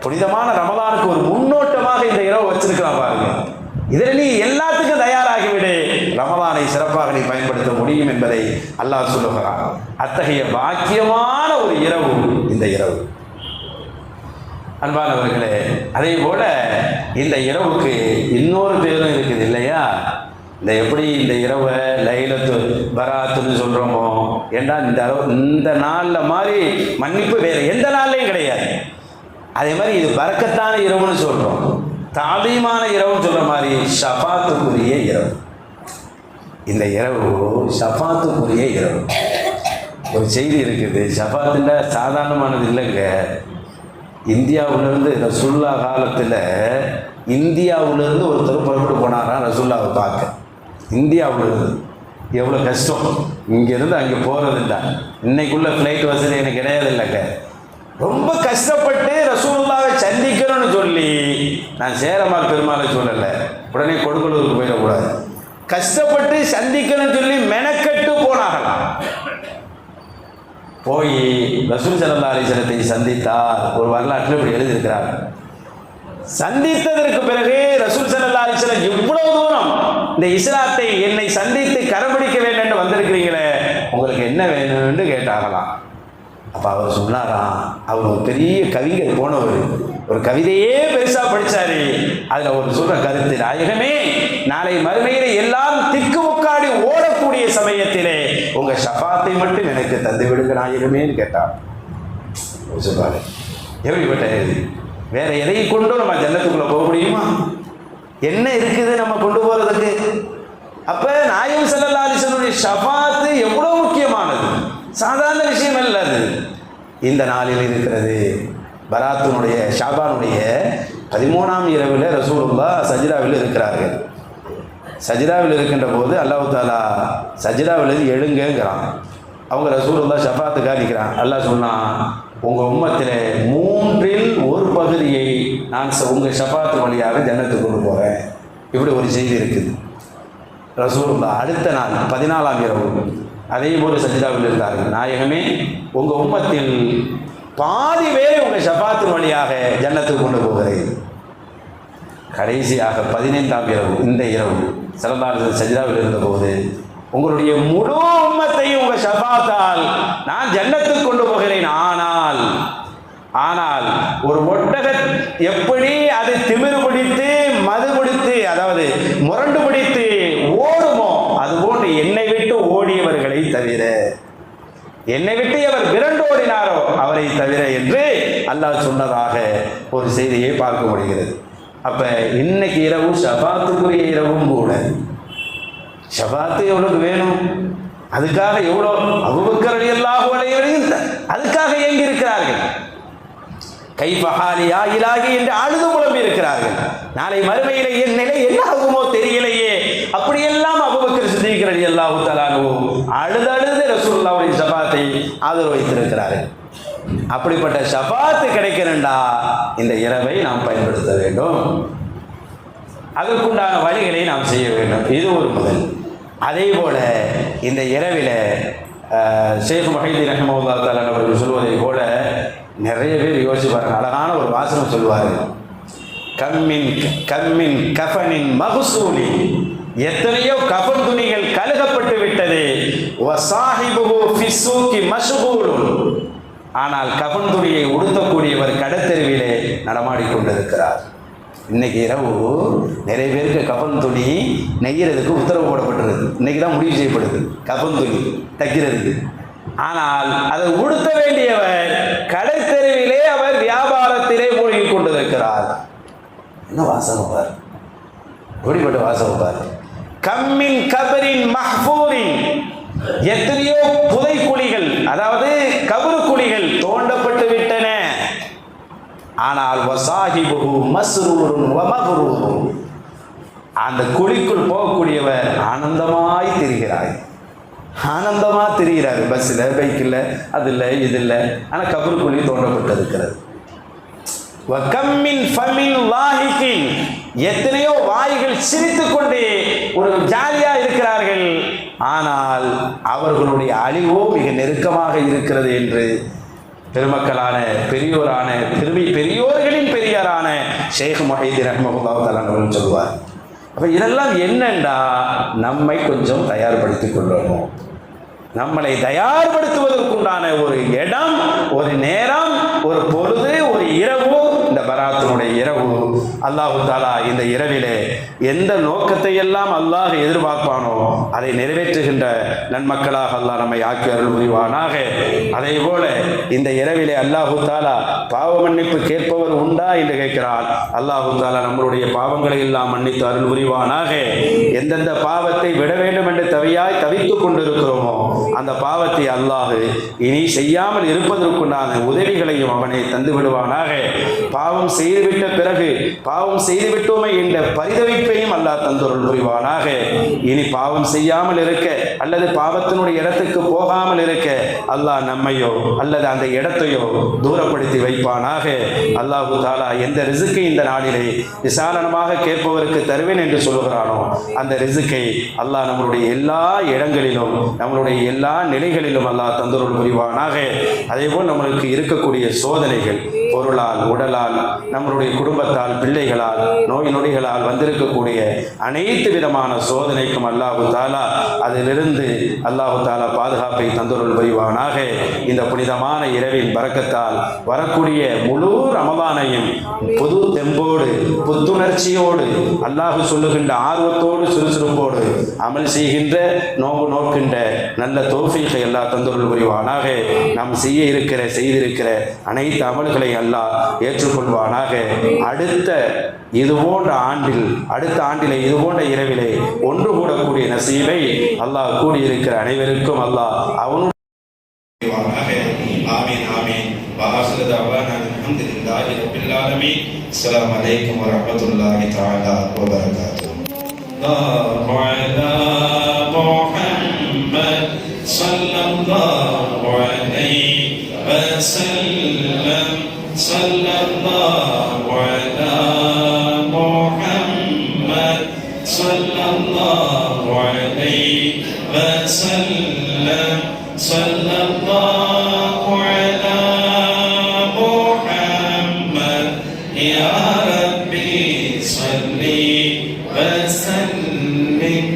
புனிதமான ரமலானுக்கு ஒரு முன்னோட்டமாக இந்த இரவு வச்சிருக்கலாம் பாருங்க. இதில் நீ எல்லாத்துக்கும் தயாராகிவிடு, ரமலானை சிறப்பாக நீ பயன்படுத்த முடியும் என்பதை அல்லாஹ் சொல்லுகிறான். அத்தகைய பாக்கியமான ஒரு இரவு இந்த இரவு. அன்பானவர்களே, அதே போல இந்த இரவுக்கு இன்னொரு பேரும் இருக்குது இல்லையா? இந்த எப்படி இந்த இரவை லைலத்து பராத்துன்னு சொல்கிறோமோ, ஏன்னா இந்த நாளில் மாதிரி மன்னிப்பு வேறு எந்த நாள்லையும் கிடையாது. அதே மாதிரி இது பரக்கத்தான இரவுன்னு சொல்கிறோம், தாதீமான இரவுன்னு சொல்கிற மாதிரி ஷஃபாத்துக்குரிய இரவு. இந்த இரவு ஷஃபாத்துக்குரிய இரவு. ஒரு செய்தி இருக்குது, ஷஃபாத்துன்ற சாதாரணமானது இல்லைங்க. இந்தியாவிலேருந்து ரசூல்லா காலத்தில் இந்தியாவிலேருந்து ஒருத்தர் புறப்பட்டு போனாராம் ரசூல்லாவை பார்க்க. இந்தியாவிலேருந்து எவ்வளோ கஷ்டம், இங்கேருந்து அங்கே போகிறதுண்டா. இன்னைக்குள்ள ஃப்ளைட் வசதி எனக்கு கிடையாது இல்லைங்க. ரொம்ப கஷ்டப்பட்டு ரசூலுல்லாவை சந்திக்கணும்னு சொல்லி, நான் சேரமால் பெருமாளை சொல்லலை, உடனே கொடுக்கலூருக்கு போயிடக்கூடாது, கஷ்டப்பட்டு சந்திக்கணும்னு சொல்லி மெனக்கட்டு போனாகலாம். போய் ரசூல் ஸல்லல்லாஹு அலைஹி வஸல்லத்தை சந்தித்தார். ஒரு வரலாற்றில் இப்படி எழுதியிருக்கிறார். சந்தித்ததற்கு பிறகு ரசூல் ஸல்லல்லாஹு அலைஹி வஸல்லம் இவ்வளவு தூரம் இந்த இஸ்லாத்தை என்னை சந்தித்து கரம்பிடிக்க வேண்டும் என்று வந்திருக்கிறீங்களே, உங்களுக்கு என்ன வேணும்னு கேட்டாகலாம். அப்போ அவர் சொன்னாராம், அவர் ஒரு பெரிய கவிஞர் போனவர், ஒரு கவிதையே பெருசாக படித்தாரு. அதில் ஒரு சொல்ற கருத்து, நாயகமே நாளை மறுமையிலே எல்லாம் திக்குமுக்காடி ஓடக்கூடிய சமயத்திலே உங்கள் ஷஃபாத்தை மட்டும் எனக்கு தந்து விடுங்க நாயகமேன்னு கேட்டார். சொல்றாரு, எப்படிப்பட்ட வேற எதையும் கொண்டும் நம்ம ஜன்னத்துக்குள்ளே போக முடியுமா? என்ன இருக்குது நம்ம கொண்டு போகிறதுக்கு? அப்போ நாயகம் ஸல்லல்லாஹு அலைஹி வஸல்லம் ஷஃபாத்து எவ்வளோ முக்கியமானது, சாதாரண விஷயம் அல்ல அது. இந்த நாளில் இருக்கிறது பராத்தினுடைய ஷாபானுடைய 13ஆம் இரவில் ரசூலுல்லாஹ் சஜ்தாவில் இருக்கிறார்கள். சஜ்தாவில் இருக்கின்ற போது அல்லாஹ் தாலா சஜ்தாவில் எழுங்கிறான். அவங்க ரசூலுல்லாஹ் ஷஃபாத்துக்காக நிற்கிறான். அல்லாஹ் சொன்னான், உங்கள் உம்மத்தில் 3இல் 1 பகுதியை நான் உங்கள் ஷஃபாத்து வழியாக ஜன்னத்துக்கு கொண்டு போகிறேன். இப்படி ஒரு செய்தி இருக்குது. ரசூலுல்லாஹ் அடுத்த நாள் 14ஆம் இரவு அதே போல சஜ்தாவில் இருந்தார்கள். நாயகமே உங்கள் உம்மத்தில் பாதி பேரை உங்கள் ஷஃபாத்து வழியாக ஜன்னத்துக்கு கொண்டு போகிறேன். கடைசியாக 15ஆம் இரவு இந்த இரவு ஸல்லல்லாஹு அலைஹி வஸல்லம் சஜ்தாவில் இருந்தபோது, உங்களுடைய முழு உம்மத்தையும் உங்கள் ஷஃபாத்தால் நான் ஜன்னத்துக்கு கொண்டு போகிறேன். ஆனால் ஒரு ஒட்டக எப்படி அது திமிரு பிடித்து மது பிடித்து, அதாவது முரண்டு பிடித்து ஓடுமோ, அதுபோன்று என்னை விட்டு ஓடியவர்களை தவிர, என்னை விட்டு எவர் விரண்டோடினாரோ அவரை தவிர என்று அல்லாஹ் சொன்னதாக ஒரு செய்தியை பார்க்க முடிகிறது. அப்ப இன்னைக்கு இரவு ஷஃபாத்துக்குரிய இரவும் கூட. ஷஃபாத்து எவ்வளவு வேணும்? அதுக்காக எவ்வளோ அபூபக்கர் ரலியல்லாஹு அன்ஹு அதுக்காக ஏங்கி இருக்கிறார்கள். கைஃப ஹாலி யா இலாஹி என்று அழுது புலம்பி இருக்கிறார்கள். நாளை மறுமையில என் நிலை என்ன ஆகுமோ தெரியலையே. அப்படியெல்லாம் அபூபக்கர் சித்திக் ரலியல்லாஹு தஆலா அழுது ரசூலுல்லாஹ்வுடைய ஷஃபாத்தை ஆதரவு வைத்திருக்கிறார்கள். அப்படிப்பட்ட ஷஃபாத்து கிடைக்கணும்டா இந்த இரவை நாம் பயன்படுத்த வேண்டும். அதற்குண்டான வழிகளை நாம் செய்ய வேண்டும். இது ஒரு முதல். அதே போல இந்த இரவில் ஷேக் முஹைதீன் ரஹ்மத்துல்லாஹி தஆலா அவர்கள் சொல்வதை போல நிறைய பேர் யோசிப்பார்கள். அழகான ஒரு வாசனம் சொல்வார்கள், கம்மின் கஃபனின் மஹ்சூலி, எத்தனையோ கஃன் துணிகள் கழுகப்பட்டு விட்டது, வசாஹிபுஹு ஃபிஸ்ஸூகி மஷ்கூலுன், ஆனால் கஃன் துணியை உடுத்தக்கூடியவர் கடத்தெருவிலே நடமாடிக்கொண்டிருக்கிறார். இன்னைக்கு இரவு நிறைய பேருக்கு கஃன் துணி நெய்யறதுக்கு உத்தரவு போடப்பட்டிருக்கு. இன்னைக்கு தான் முடிவு செய்யப்படுது கஃன் துணி தைக்கிறதுக்கு. ஆனால் அதை உடுத்த வேண்டியவர் கடற்தெருவிலே அவர் வியாபாரத்திலே மூழ்கி கொண்டிருக்கிறார். என்ன வாசகம் பார், எப்படிப்பட்ட வாசகம் பார். கம்மின் கபரின் மஹ்பூரின், எத்தனையோ புதைக்குழிகள், அதாவது கபரு குழிகள் தோண்டப்பட்டு விட்டன. ஆனால் வசாஹிபுஹு மஸ்ரூருன் வ மக்ரூருன், அந்த குழிக்குள் போகக்கூடியவர் ஆனந்தமாய் திரிகிறார். ஆனந்தமா திரிகிறார். பஸ்ஸில், பைக்கில், அதில் இதில். ஆனால் கபரு குழி தோண்டப்பட்டிருக்கிறது. வகம்மின் ஃபமின் லாஹிகின், எத்தனையோ வாய்கள் சிரித்துக் கொண்டே ஒரு ஜாலியா இருக்கிறார்கள். ஆனால் அவர்களுடைய அழிவோ மிக நெருக்கமாக இருக்கிறது என்று பெருமக்களான பெரியோரான பெரியோர்களின் பெரியாரான ஷேக் முஹைதீன் ரஹ்மத்துல்லாஹி தஆலா அவர்கள் சொல்வார். அப்ப இதெல்லாம் என்னண்டா, நம்மை கொஞ்சம் தயார்படுத்திக் கொள்ளணும். நம்மளை தயார்படுத்துவதற்குண்டான ஒரு இடம், ஒரு நேரம், ஒரு பொழுது, ஒரு இரவு, இந்த பராத்தினுடைய இரவு. அல்லாஹு தாலா இந்த இரவிலே எந்த நோக்கத்தை எல்லாம் அல்லாஹ் எதிர்பார்ப்பானோ அதை நிறைவேற்றுகின்ற நன்மக்களாக அல்லாஹ் நம்மை ஆக்கி அருள் புரிவானாக. அதே போல இந்த இரவிலே அல்லாஹு தாலா பாவ மன்னிப்பு கேட்பவர் உண்டா என்று கேட்கிறார். அல்லாஹு தாலா நம்மளுடைய பாவங்களை எல்லாம் மன்னித்து அருள் புரிவானாக. எந்தெந்த பாவத்தை விட வேண்டும் என்று தவித்துக் கொண்டிருக்கிறோமோ அந்த பாவத்தை அல்லாஹ் இனி செய்யாமல் இருப்பதற்குண்டான உதவிகளையும் அவனை தந்து விடுவானாக. பாவம் செய்துவிட்ட பிறகு பாவம் செய்துவிட்டோமே என்ற பரிதவிப்பையும் அல்லாஹ் தந்தொருள் புரிவானாக. இனி பாவம் செய்யாமல் இருக்க அல்லது பாவத்தினுடைய இடத்துக்கு போகாமல் இருக்க அல்லாஹ் நம்மையோ அல்லது அந்த இடத்தையோ தூரப்படுத்தி வைப்பானாக. அல்லாஹு தாலா எந்த ரிசுக்கை இந்த நாளிலே விசாலனமாக கேட்பவருக்கு தருவேன் என்று சொல்லுகிறானோ அந்த ரிசுக்கை அல்லாஹ் நம்மளுடைய எல்லா இடங்களிலும் நம்மளுடைய எல்லா நிலைகளிலும் அல்லாஹ் தந்தொருள் புரிவானாக. அதேபோல் நம்மளுக்கு இருக்கக்கூடிய சோதனைகள், பொருளால், உடலால், நம்மளுடைய குடும்பத்தால், பிள்ளைகளால், நோய் நொடிகளால் வந்திருக்கக்கூடிய அனைத்து விதமான சோதனைக்கும் அல்லாஹு தாலா அதிலிருந்து அல்லாஹு தாலா பாதுகாப்பை தந்தொருள் புரிவானாக. இந்த புனிதமான இரவின் பரக்கத்தால் வரக்கூடிய முழு ரமதானையும் புது தெம்போடு, புத்துணர்ச்சியோடு, அல்லாஹு சொல்லுகின்ற ஆர்வத்தோடு, சுறுசுறுப்போடு அமல் செய்கின்ற, நோன்பு நோக்கின்ற நல்ல தௌஃபீகை அல்லாஹ் தந்தொருள் புரிவானாக. நாம் செய்திருக்கிற அனைத்து அமல்களை அல்லாஹ் ஏற்றுக்கொள்வானாக. அடுத்த ஆண்டிலே இது போன்ற இரவிலே ஒன்று கூடக்கூடிய நசீபை அல்லாஹ் கூடியிருக்கிற அனைவருக்கும் அல்லாஹ் அவனுடைய ஆமீன் ஆமீன். வஆஹிரு தஅவானா அல்ஹம்துலில்லாஹி ரப்பில் ஆலமீன். அஸ்ஸலாமு அலைக்கும் வரஹ்மத்துல்லாஹி தஆலா வ பரகாத்துஹு. அல்லாஹு அலா முஹம்மத் ஸல்லல்லாஹு அலைஹி வஸல்லம். ஸல்லல்லாஹு அலா முஹம்மத் ஸல்லல்லாஹு அலைஹி வஸல்லம். ஸல்லல்லாஹு அலா முஹம்மத். யா ரப்பி ஸல்லி வஸல்லிம்.